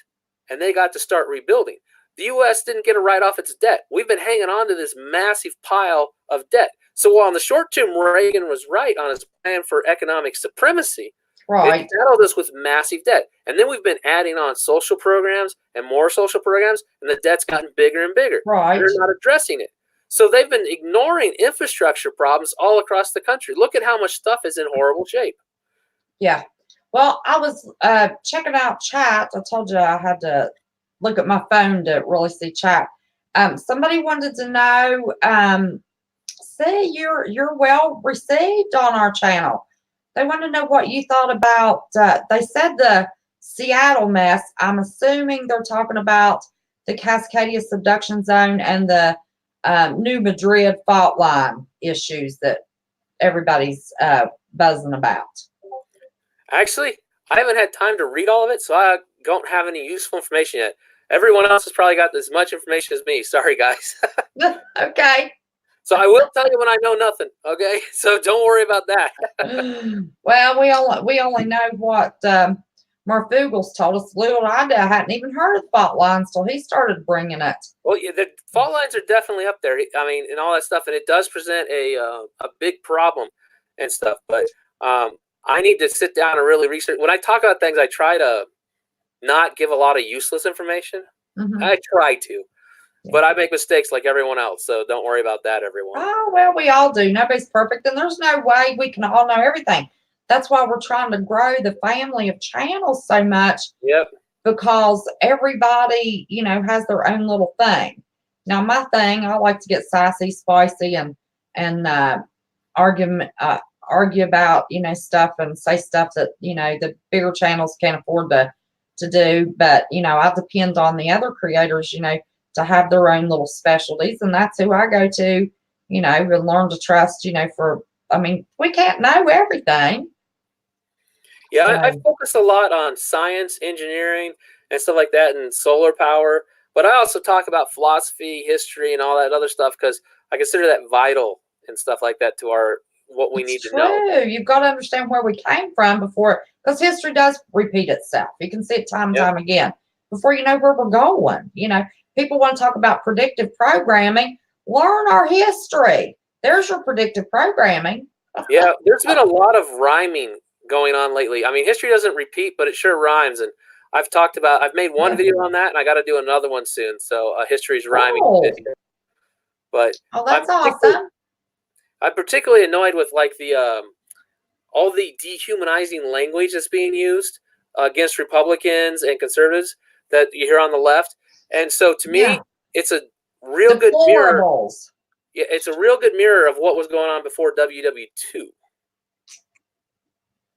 S2: and they got to start rebuilding. The U.S. didn't get a write off its debt. We've been hanging on to this massive pile of debt. So while in the short term, Reagan was right on his plan for economic supremacy, it saddled us with massive debt. And then we've been adding on social programs and more social programs, and the debt's gotten bigger and bigger. They're not addressing it. So they've been ignoring infrastructure problems all across the country. Look at how much stuff is in horrible shape.
S1: Yeah. Well, I was checking out chat. I told you I had to look at my phone to really see chat. Somebody wanted to know, see, you're well received on our channel. They want to know what you thought about, they said the Seattle mess. I'm assuming they're talking about the Cascadia subduction zone and the New Madrid fault line issues that everybody's buzzing about.
S2: Actually, I haven't had time to read all of it, so I don't have any useful information yet. Everyone else has probably got as much information as me. Sorry, guys.
S1: Okay.
S2: So I will tell you when I know nothing, okay? So don't worry about that.
S1: Well, we only know what Murphugel's told us. Little I hadn't even heard of fault lines till he started bringing it.
S2: Well, yeah, the fault lines are definitely up there. I mean, and all that stuff, and it does present a big problem and stuff. But I need to sit down and really research. When I talk about things, I try to not give a lot of useless information.
S1: Mm-hmm.
S2: I try to. But I make mistakes like everyone else, so don't worry about that, everyone.
S1: Oh, well, we all do. Nobody's perfect, and there's no way we can all know everything. That's why we're trying to grow the family of channels so much.
S2: Yep.
S1: Because everybody, has their own little thing. Now, my thing, I like to get sassy, spicy, and argue about, stuff and say stuff that, the bigger channels can't afford to do. But, I depend on the other creators, to have their own little specialties. And that's who I go to, and learn to trust, we can't know everything.
S2: Yeah, I focus a lot on science, engineering, and stuff like that, and solar power. But I also talk about philosophy, history, and all that other stuff because I consider that vital and stuff like that to what we need to know.
S1: You've got to understand where we came from because history does repeat itself. You can see it time and time again before you know where we're going. People want to talk about predictive programming. Learn our history. There's your predictive programming.
S2: Yeah, there's been a lot of rhyming going on lately. I mean, history doesn't repeat, but it sure rhymes. And I've made one video on that, and I got to do another one soon. So history's rhyming video. But
S1: that's awesome.
S2: I'm particularly annoyed with like all the dehumanizing language that's being used against Republicans and conservatives that you hear on the left. And so to me, it's a real good mirror. Yeah, it's a real good mirror of what was going on before WW2.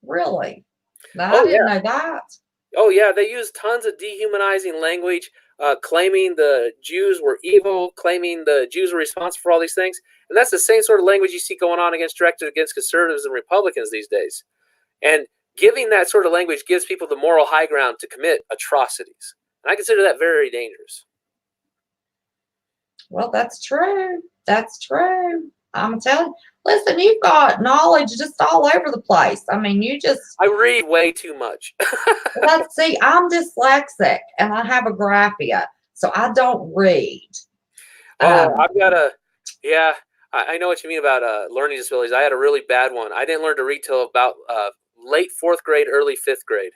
S1: Really? I didn't know that.
S2: Oh, yeah. They used tons of dehumanizing language, claiming the Jews were evil, claiming the Jews were responsible for all these things. And that's the same sort of language you see going on directed against conservatives and Republicans these days. And giving that sort of language gives people the moral high ground to commit atrocities. And I consider that very dangerous.
S1: Well, that's true. That's true. I'm telling you. Listen, you've got knowledge just all over the place. I mean, I
S2: read way too much.
S1: Let's see, I'm dyslexic and I have agraphia, so I don't read.
S2: Oh, I know what you mean about learning disabilities. I had a really bad one. I didn't learn to read till about late 4th grade, early 5th grade.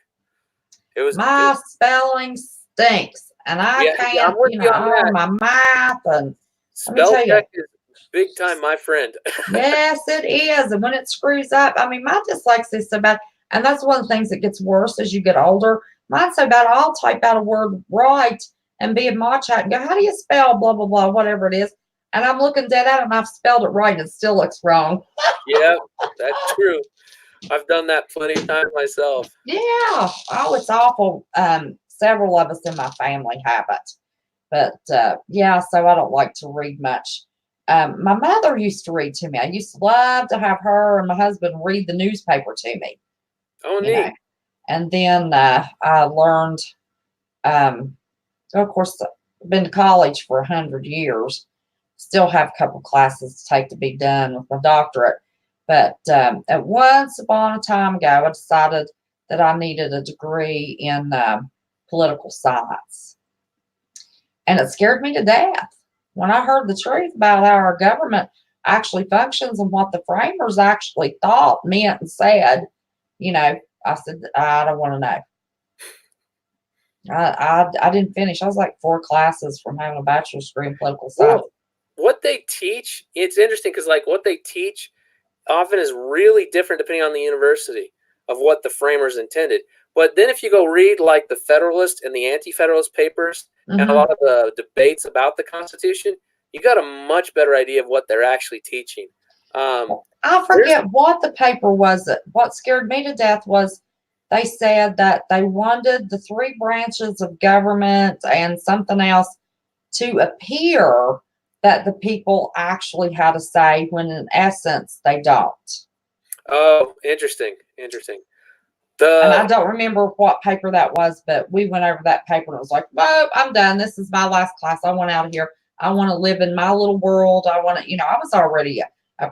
S1: My spelling stinks, and I can't, my math, and
S2: spell check is big time, my friend.
S1: Yes, it is. And when it screws up, my dyslexia is so bad. And that's one of the things that gets worse as you get older. Mine's so bad, I'll type out a word right and be in my chat and go, how do you spell blah, blah, blah, whatever it is. And I'm looking dead at it, and I've spelled it right. It still looks wrong.
S2: Yeah, that's true. I've done that plenty of times myself.
S1: Yeah. Oh, it's awful. Several of us in my family have it. But yeah, so I don't like to read much. My mother used to read to me. I used to love to have her and my husband read the newspaper to me,
S2: Oh,
S1: you know.
S2: neat.
S1: And then I learned, of course, I've been to college for 100 years. Still have a couple classes to take to be done with my doctorate. But at once upon a time ago, I decided that I needed a degree in political science. And it scared me to death when I heard the truth about how our government actually functions and what the framers actually thought, meant, and said. You know, I said, I don't want to know. I didn't finish. I was like 4 classes from having a bachelor's degree in political science.
S2: Well, what they teach, it's interesting because like what they teach often is really different depending on the university of what the framers intended. But then if you go read like the Federalist and the Anti-Federalist papers and a lot of the debates about the Constitution, you got a much better idea of what they're actually teaching.
S1: I forget what the paper was. What scared me to death was they said that they wanted the 3 branches of government and something else to appear that the people actually had a say when in essence they don't.
S2: Oh, interesting.
S1: And I don't remember what paper that was, but we went over that paper and it was like, well, I'm done. This is my last class. I want out of here. I want to live in my little world. I want to, I was already a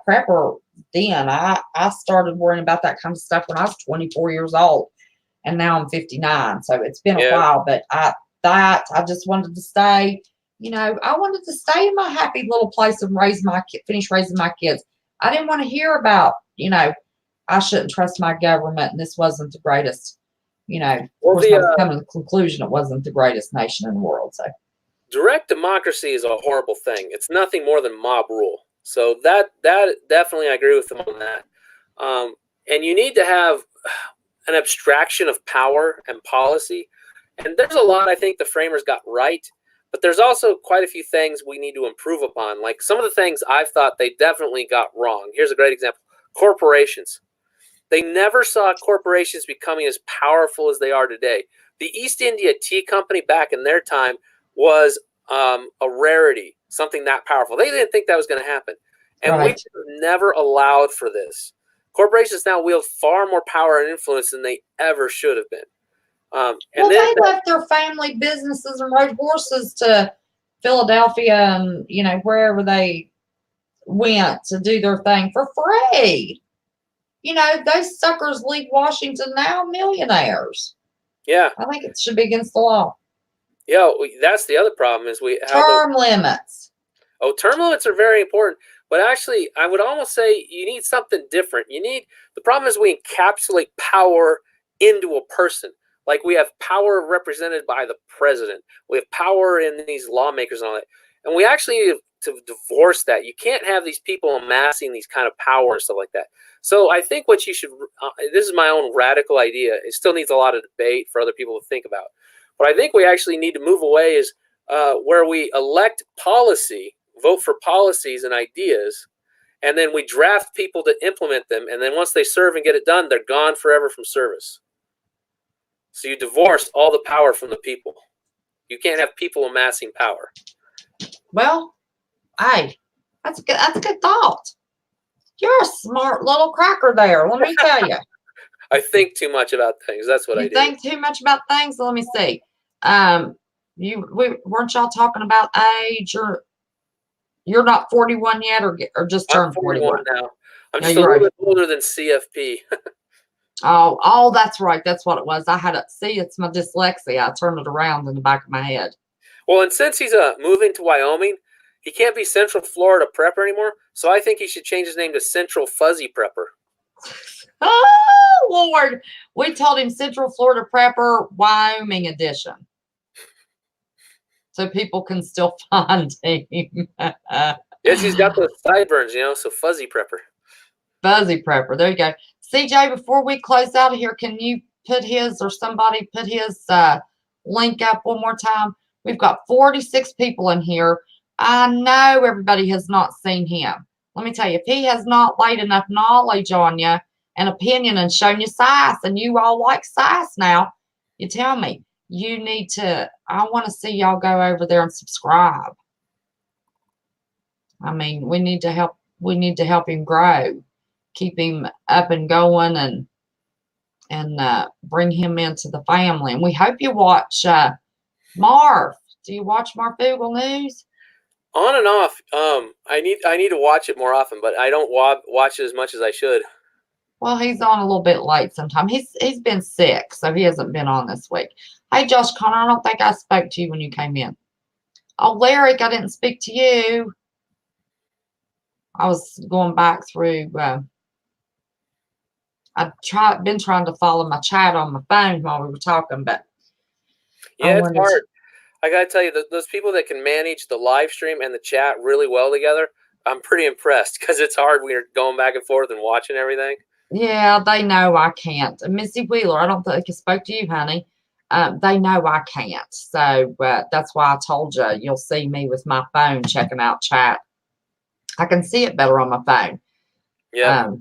S1: prepper then. I started worrying about that kind of stuff when I was 24 years old, and now I'm 59. So it's been a while, but I just wanted to stay, I wanted to stay in my happy little place and finish raising my kids. I didn't want to hear about, I shouldn't trust my government, and this wasn't the greatest, of course, I was coming to the conclusion it wasn't the greatest nation in the world. So
S2: direct democracy is a horrible thing. It's nothing more than mob rule. So that definitely I agree with them on that. And you need to have an abstraction of power and policy. And there's a lot I think the framers got right, but there's also quite a few things we need to improve upon. Like some of the things I've thought they definitely got wrong. Here's a great example. Corporations. They never saw corporations becoming as powerful as they are today. The East India Tea Company back in their time was a rarity, something that powerful. They didn't think that was going to happen. And we never allowed for this. Corporations now wield far more power and influence than they ever should have been.
S1: They left their family businesses and rode horses to Philadelphia and, wherever they went to do their thing for free. Those suckers leave Washington now millionaires.
S2: Yeah.
S1: I think it should be against the law.
S2: Yeah, that's the other problem is
S1: term limits.
S2: Oh, term limits are very important. But actually, I would almost say you need something different. The problem is we encapsulate power into a person. Like we have power represented by the president. We have power in these lawmakers and all that. And we actually need to divorce that. You can't have these people amassing these kind of power and stuff like that. So I think what you should, this is my own radical idea. It still needs a lot of debate for other people to think about. But I think we actually need to move away is where we elect policy, vote for policies and ideas, and then we draft people to implement them. And then once they serve and get it done, they're gone forever from service. So you divorce all the power from the people. You can't have people amassing power.
S1: Well, hey, that's a good thought. You're a smart little cracker there, let me tell you.
S2: I think too much about things. That's what I do.
S1: You think too much about things? Let me see. Weren't y'all talking about age? You're not 41 yet, or just turned 41
S2: now. I'm just a little bit older than CFP.
S1: Oh, that's right. That's what it was. I had it's my dyslexia. I turned it around in the back of my head.
S2: Well, and since he's moving to Wyoming, he can't be Central Florida Prepper anymore. So I think he should change his name to Central Fuzzy Prepper.
S1: Oh, Lord. We told him Central Florida Prepper, Wyoming edition. So people can still find him.
S2: Yes, he's got those sideburns, so Fuzzy Prepper.
S1: Fuzzy Prepper. There you go. CJ, before we close out of here, can you put his, or somebody put his link up one more time? We've got 46 people in here. I know everybody has not seen him. Let me tell you, if he has not laid enough knowledge on you and opinion and shown you sass, and you all like sass now, you tell me you need to. I want to see y'all go over there and subscribe. I mean, we need to help. We need to help him grow, keep him up and going, and bring him into the family. And we hope you watch Marv. Do you watch Marfugal News?
S2: On and off. I need to watch it more often, but I don't watch it as much as I should.
S1: Well, he's on a little bit late sometimes. He's been sick, so he hasn't been on this week. Hey, Josh Connor, I don't think I spoke to you when you came in. Oh, Larry, I didn't speak to you. I was going back through. I've been trying to follow my chat on my phone while we were talking, but
S2: yeah, it's hard. I gotta tell you, those people that can manage the live stream and the chat really well together, I'm pretty impressed because it's hard when you're going back and forth and watching everything.
S1: Yeah, they know I can't. Missy Wheeler, I don't think I spoke to you, honey. They know I can't. So that's why I told you you'll see me with my phone checking out chat. I can see it better on my phone.
S2: Yeah.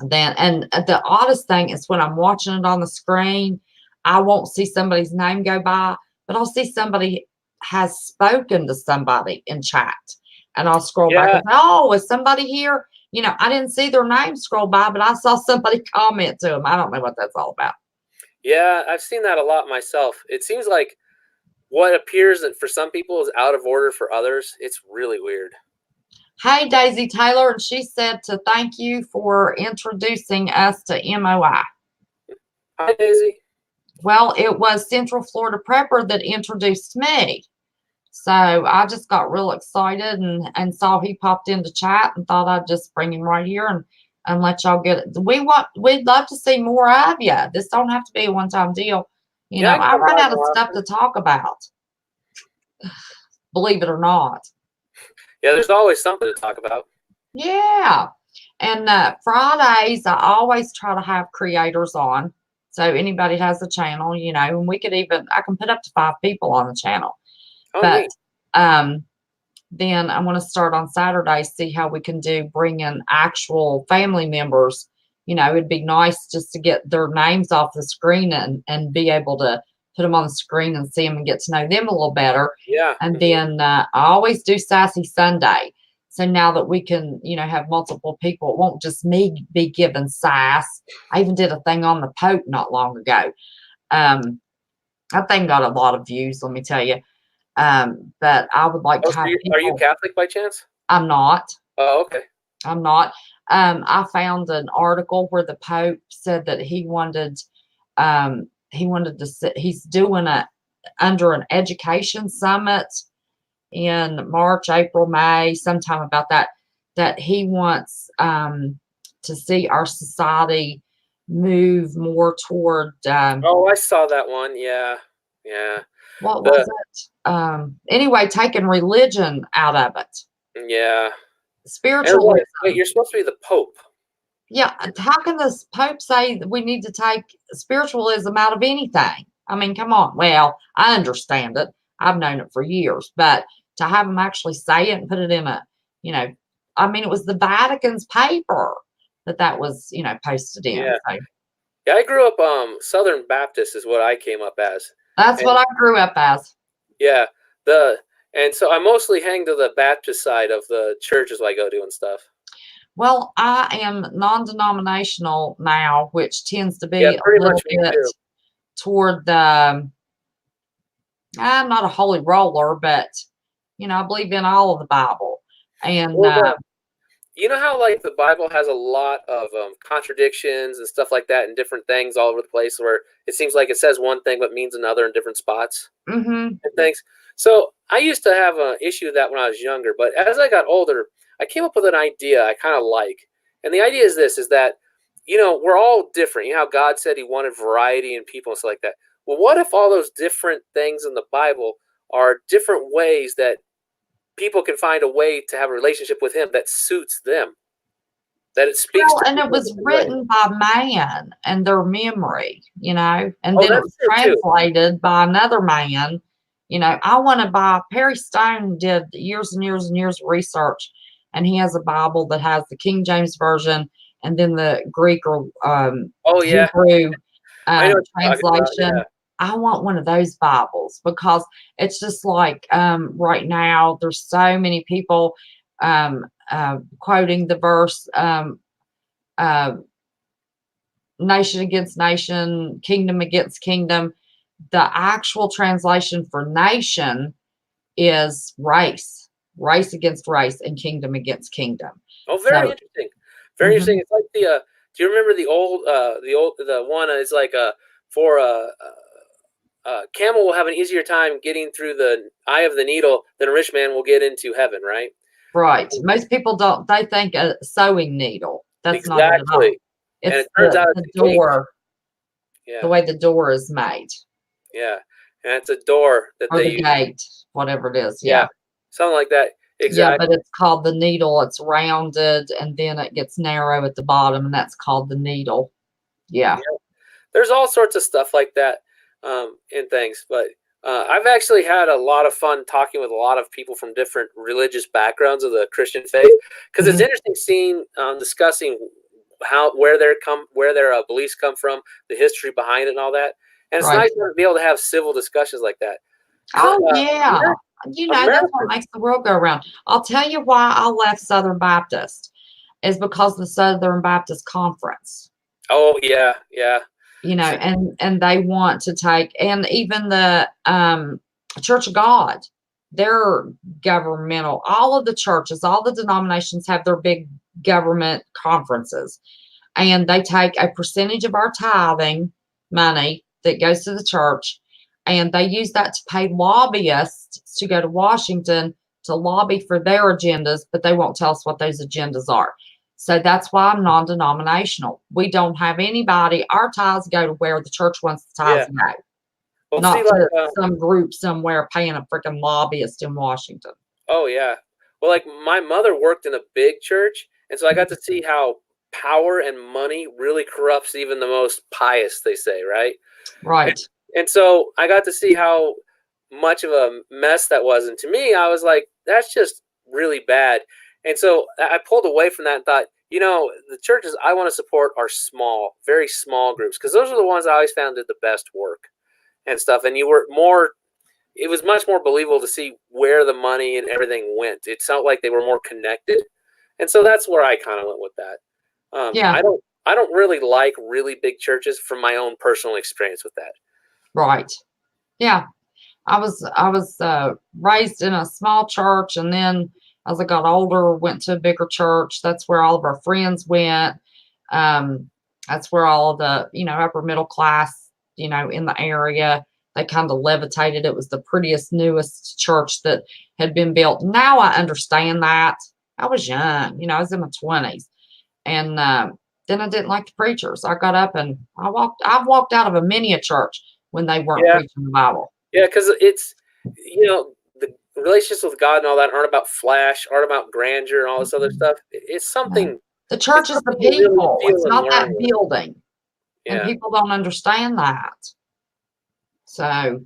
S1: And the oddest thing is when I'm watching it on the screen, I won't see somebody's name go by, but I'll see somebody has spoken to somebody in chat. And I'll scroll back and say, oh, is somebody here? You know, I didn't see their name scroll by, but I saw somebody comment to them. I don't know what that's all about.
S2: Yeah, I've seen that a lot myself. It seems like what appears for some people is out of order for others. It's really weird.
S1: Hey, Daisy Taylor, and she said to thank you for introducing us to MOI.
S2: Hi, Daisy.
S1: Well, it was Central Florida Prepper that introduced me. So I just got real excited and saw he popped into chat and thought I'd just bring him right here and let y'all get it. We'd love to see more of you. This don't have to be a one-time deal. You know, I run out of stuff to talk about. Believe it or not.
S2: Yeah, there's always something to talk about.
S1: Yeah. And Fridays, I always try to have creators on. So anybody has a channel, you know, and I can put up to 5 people on the channel.
S2: Oh,
S1: but
S2: neat.
S1: Then I want to start on Saturday, see how we can bring in actual family members. You know, it'd be nice just to get their names off the screen and be able to put them on the screen and see them and get to know them a little better.
S2: Yeah.
S1: And then I always do Sassy Sunday. So now that we can, you know, have multiple people, it won't just me be giving sass. I even did a thing on the Pope not long ago. That thing got a lot of views, let me tell you. But I would like to have people.
S2: Are you Catholic by chance?
S1: I'm not.
S2: Oh, okay.
S1: I'm not. I found an article where the Pope said that he wanted to. He's doing under an education summit in March, April, May, sometime about that he wants to see our society move more toward.
S2: Oh, I saw that one. Yeah.
S1: What was it? Anyway, taking religion out of it.
S2: Yeah.
S1: Spiritualism.
S2: Wait, you're supposed to be the Pope.
S1: Yeah. How can the Pope say that we need to take spiritualism out of anything? I mean, come on. Well, I understand it. I've known it for years, but to have him actually say it and put it in I mean, it was the Vatican's paper that was, posted in.
S2: Yeah.
S1: So.
S2: Yeah, I grew up Southern Baptist is what I came up as.
S1: That's what I grew up as.
S2: Yeah. And so I mostly hang to the Baptist side of the churches I go to and stuff.
S1: Well, I am non-denominational now, which tends to be
S2: a
S1: little bit toward the, I'm not a holy roller, but, I believe in all of the Bible. And
S2: you know how like the Bible has a lot of contradictions and stuff like that and different things all over the place where it seems like it says one thing but means another in different spots and things. So I used to have an issue with that when I was younger, but as I got older, I came up with an idea I kind of like. And the idea is this, is that, we're all different. You know how God said he wanted variety in people and stuff like that. Well, what if all those different things in the Bible are different ways that people can find a way to have a relationship with him that suits them, that it speaks to
S1: and it was written by man and their memory, and then it was translated by another man I want to buy. Perry Stone did years and years and years of research, and he has a Bible that has the King James version and then the Greek or
S2: Oh yeah,
S1: Hebrew
S2: I know what you're talking about.
S1: translation.
S2: Yeah.
S1: I want one of those Bibles because it's just like right now there's so many people quoting the verse uh, nation against nation, kingdom against kingdom. The actual translation for nation is race against race, and kingdom against kingdom.
S2: Oh,
S1: So,
S2: very interesting. Very interesting.
S1: mhm,
S2: It's like the. Do you remember the one is like for camel will have an easier time getting through the eye of the needle than a rich man will get into heaven, right?
S1: right. Most people don't. They think a sewing needle. That's not it at all.
S2: Exactly. And
S1: It's
S2: it turns out
S1: the
S2: it's a gate.
S1: door, the
S2: Yeah,
S1: way the door is made,
S2: yeah. And it's a door that
S1: or
S2: they
S1: the
S2: use.
S1: gate, whatever it is.
S2: Yeah,
S1: Yeah.
S2: something like that.
S1: Yeah,
S2: Exactly.
S1: but it's called the needle. It's rounded and then it gets narrow at the bottom, and that's called the needle. Yeah.
S2: Yeah. There's all sorts of stuff like that and things. But I've actually had a lot of fun talking with a lot of people from different religious backgrounds of the Christian faith because it's
S1: Mhm.
S2: interesting seeing discussing where their beliefs come from, the history behind it, and all that. And it's
S1: Right.
S2: nice to be able to have civil discussions like that.
S1: Oh, yeah. That's what
S2: America.
S1: makes the world go around. I'll tell you why I left Southern Baptist is because of the Southern Baptist Conference.
S2: Oh yeah, yeah.
S1: And they want to take, and even the Church of God, their governmental, all of the churches, all the denominations have their big government conferences, and they take a percentage of our tithing money that goes to the church, and they use that to pay lobbyists to go to Washington to lobby for their agendas, but they won't tell us what those agendas are. So that's why I'm non-denominational. We don't have anybody. Our tithes go to where the church wants the tithes
S2: Yeah.
S1: to go,
S2: Well, see,
S1: not
S2: like,
S1: to some group somewhere paying a freaking lobbyist in Washington.
S2: oh yeah. Well, like my mother worked in a big church, and so I got to see how power and money really corrupts even the most pious, they say, right? And,
S1: Right.
S2: and so I got to see how much of a mess that was. And to me, I was like, that's just really bad. And so I pulled away from that and thought, the churches I want to support are small, very small groups, because those are the ones I always found did the best work and stuff. And it was much more believable to see where the money and everything went. It felt like they were more connected. And so that's where I kind of went with that.
S1: Yeah.
S2: I don't really like really big churches from my own personal experience with that.
S1: Right. Yeah. I was raised in a small church, and then as I got older, went to a bigger church. That's where all of our friends went. That's where all of the upper middle class in the area, they kind of levitated. It was the prettiest, newest church that had been built. Now I understand that. I was young, I was in my 20s, and then I didn't like the preachers. I got up and I've walked out of a mini church when they weren't
S2: Yeah.
S1: preaching the Bible.
S2: Yeah, because it's the relationships with God and all that aren't about flash, aren't about grandeur and all this other stuff. It's
S1: No.
S2: something.
S1: The
S2: It's
S1: church is the
S2: something you really
S1: people.
S2: feel
S1: It's
S2: and
S1: not that
S2: learn with.
S1: building, and
S2: Yeah,
S1: people don't understand that. So,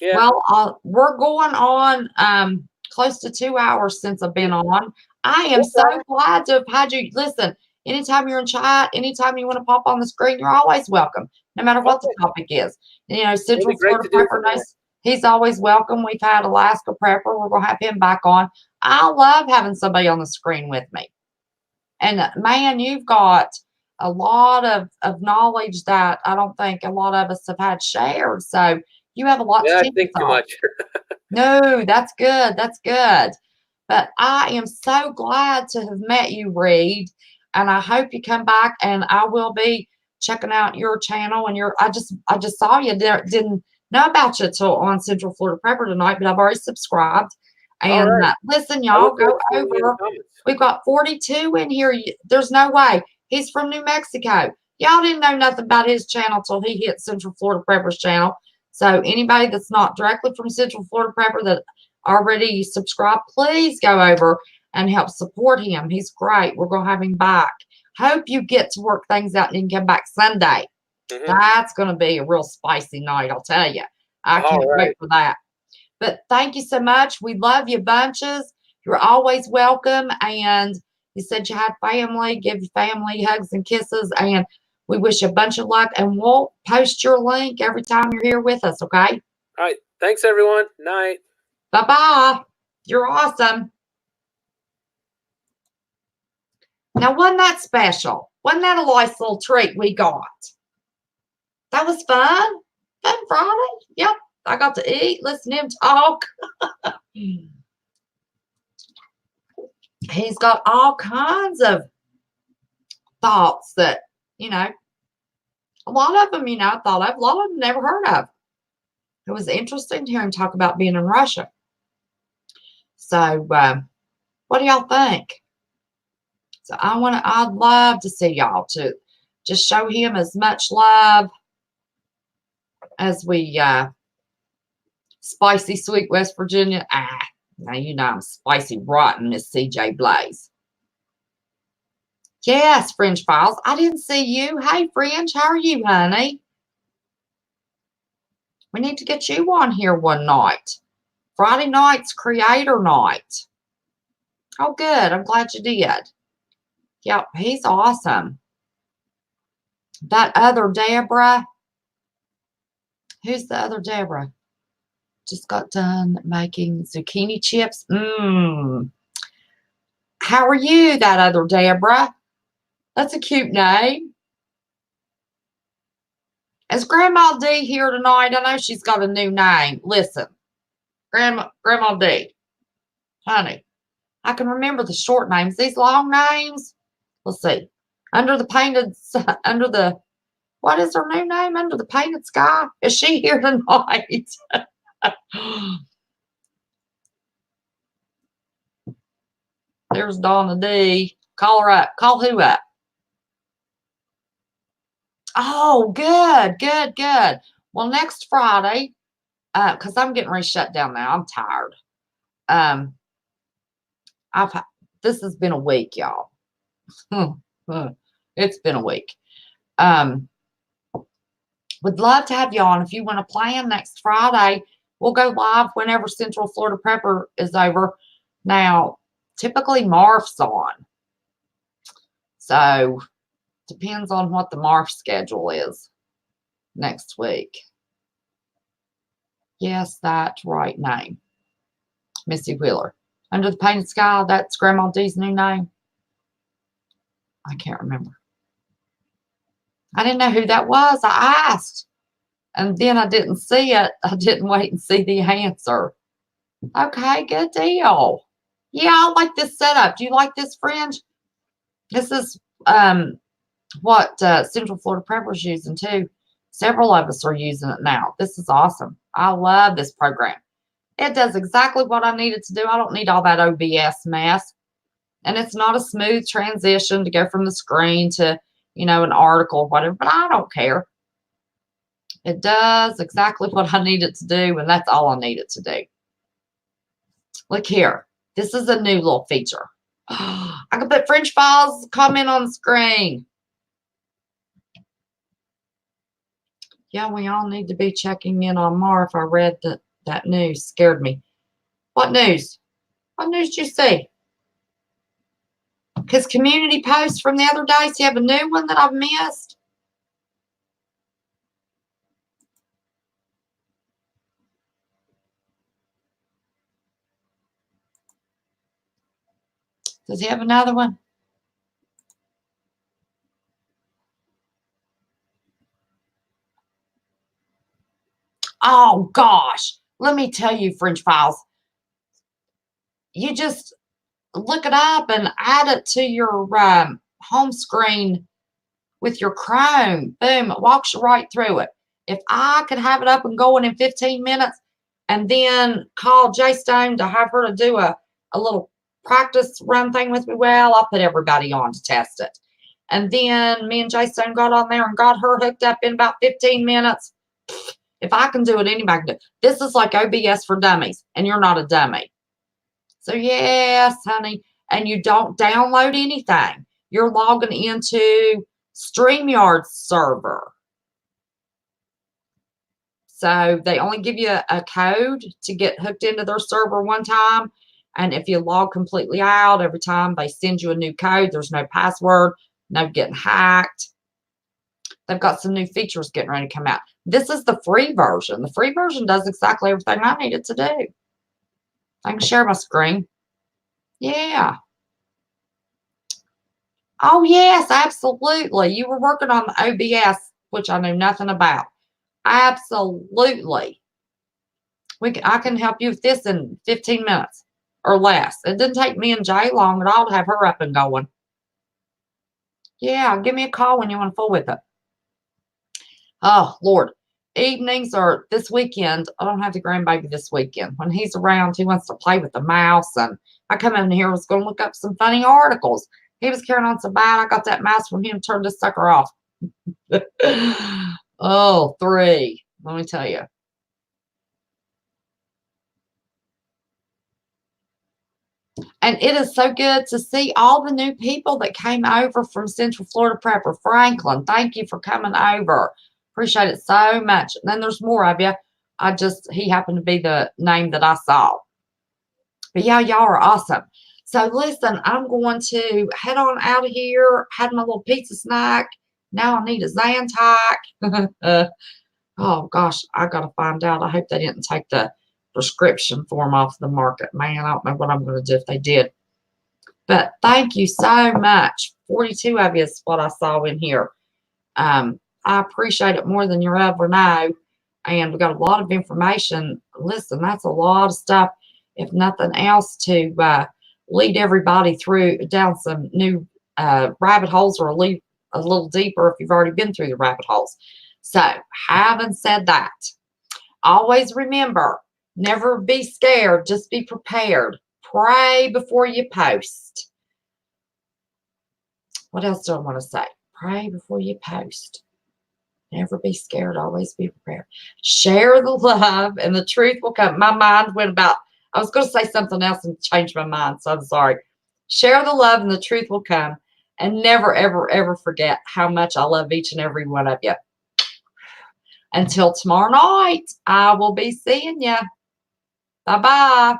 S2: yeah.
S1: well, we're going on close to 2 hours since I've been on. I am so glad to have had you. Listen, anytime you're in chat, anytime you want to pop on the screen, you're always welcome, no matter what the
S2: Okay.
S1: topic is.
S2: It'd be
S1: Central
S2: great
S1: Florida
S2: to do
S1: Prepper
S2: some more.
S1: knows he's always welcome. We've had Alaska Prepper. We're going to have him back on. I love having somebody on the screen with me. And man, you've got a lot of knowledge that I don't think a lot of us have had shared. So you have a lot to
S2: Yeah, I
S1: teach
S2: think
S1: us
S2: too
S1: on.
S2: much.
S1: No, that's good. That's good. But I am so glad to have met you, Reed. And I hope you come back, and I will be checking out your channel and I just saw you didn't know about you till on Central Florida Prepper tonight, but I've already subscribed.
S2: All
S1: And
S2: right.
S1: listen,
S2: I
S1: y'all,
S2: look forward
S1: go
S2: to seeing you in the
S1: over.
S2: comments.
S1: We've got 42 in here. There's no way. He's from New Mexico. Y'all didn't know nothing about his channel till he hit Central Florida Prepper's channel. So anybody that's not directly from Central Florida Prepper that already subscribed, please go over and help support him. He's great. We're going to have him back. Hope you get to work things out and you can come back Sunday.
S2: Mm-hmm.
S1: That's going to be a real spicy night, I'll tell you. I
S2: All
S1: can't
S2: right.
S1: wait for that. But thank you so much. We love you bunches. You're always welcome. And you said you had family. Give your family hugs and kisses. And we wish you a bunch of luck. And we'll post your link every time you're here with us, okay?
S2: All right. Thanks, everyone. Night.
S1: Bye-bye. You're awesome. Now, wasn't that special? Wasn't that a nice little treat we got? That was fun. Fun Friday. Yep. I got to eat, listen to him talk. He's got all kinds of thoughts that, a lot of them, I thought of, a lot of them never heard of. It was interesting to hear him talk about being in Russia. So, what do y'all think? So I'd love to see y'all to just show him as much love as we, spicy sweet West Virginia. Now I'm spicy rotten, Miss CJ Blaze. Yes, Fringe Files. I didn't see you. Hey, Fringe, how are you, honey? We need to get you on here one night. Friday night's creator night. Oh, good. I'm glad you did. Yep, he's awesome. That other Deborah. Who's the other Deborah? Just got done making zucchini chips. How are you, that other Deborah? That's a cute name. Is Grandma D here tonight? I know she's got a new name. Listen, Grandma D, honey, I can remember the short names. These long names, let's see. What is her new name? Under the Painted Sky? Is she here tonight? There's Donna D. Call her up. Call who up? Oh, good. Well, next Friday, because I'm getting ready to shut down now. I'm tired. This has been a week, y'all. It's been a week. Would love to have you on. If you want to plan next Friday, we'll go live whenever Central Florida Prepper is over. Now, typically Marf's on. So, depends on what the Marf schedule is next week. Yes, that right name. Missy Wheeler. Under the Painted Sky, that's Grandma D's new name. I can't remember. I didn't know who that was. I asked. And then I didn't see it. I didn't wait and see the answer. Okay, good deal. Yeah, I like this setup. Do you like this, Fringe? This is what Central Florida Prepper's using too. Several of us are using it now. This is awesome. I love this program. It does exactly what I need it to do. I don't need all that OBS mess. And it's not a smooth transition to go from the screen to, an article or whatever, but I don't care. It does exactly what I need it to do, and that's all I need it to do. Look here. This is a new little feature. I can put French Files comment on the screen. Yeah, we all need to be checking in on Marf. I read that news. Scared me. What news? What news did you see? His community post from the other day. So you have a new one that I've missed? Does he have another one? Oh, gosh. Let me tell you, French Files. You just look it up and add it to your home screen with your Chrome. Boom. It walks you right through it. If I could have it up and going in 15 minutes and then call Jay Stone to have her to do a little practice run thing with me, well, I'll put everybody on to test it. And then me and Jay Stone got on there and got her hooked up in about 15 minutes. If I can do it, anybody can do it. This is like OBS for dummies, and you're not a dummy. So, yes, honey. And you don't download anything. You're logging into StreamYard's server. So they only give you a code to get hooked into their server one time. And if you log completely out, every time they send you a new code, there's no password, no getting hacked. They've got some new features getting ready to come out. This is the free version. The free version does exactly everything I need it to do. I can share my screen. Yeah. Oh, yes, absolutely. You were working on the OBS, which I knew nothing about. Absolutely. I can help you with this in 15 minutes or less. It didn't take me and Jay long at all to have her up and going. Yeah, give me a call when you want to fool with it. Oh, Lord. Evenings are this weekend. I don't have the grandbaby this weekend. When he's around, he wants to play with the mouse. And I come in here, was going to look up some funny articles. He was carrying on so bad, I got that mouse from him, turned this sucker off. Oh, 3. Let me tell you. And it is so good to see all the new people that came over from Central Florida Prepper. Franklin, thank you for coming over. Appreciate it so much. And then there's more of you. He happened to be the name that I saw. But yeah, y'all are awesome. So listen, I'm going to head on out of here. Had my little pizza snack. Now I need a Zantac. Oh gosh, I got to find out. I hope they didn't take the prescription form off the market. Man, I don't know what I'm going to do if they did. But thank you so much. 42 of you is what I saw in here. I appreciate it more than you'll ever know. And we got a lot of information. Listen, that's a lot of stuff, if nothing else, to lead everybody down some new rabbit holes, or lead a little deeper if you've already been through the rabbit holes. So, having said that, always remember, never be scared, just be prepared. Pray before you post. What else do I want to say? Pray before you post. Never be scared, always be prepared. Share the love and the truth will come. My mind went about, I was going to say something else and changed my mind, so I'm sorry. Share the love and the truth will come. And never, ever, ever forget how much I love each and every one of you. Until tomorrow night, I will be seeing you. Bye-bye.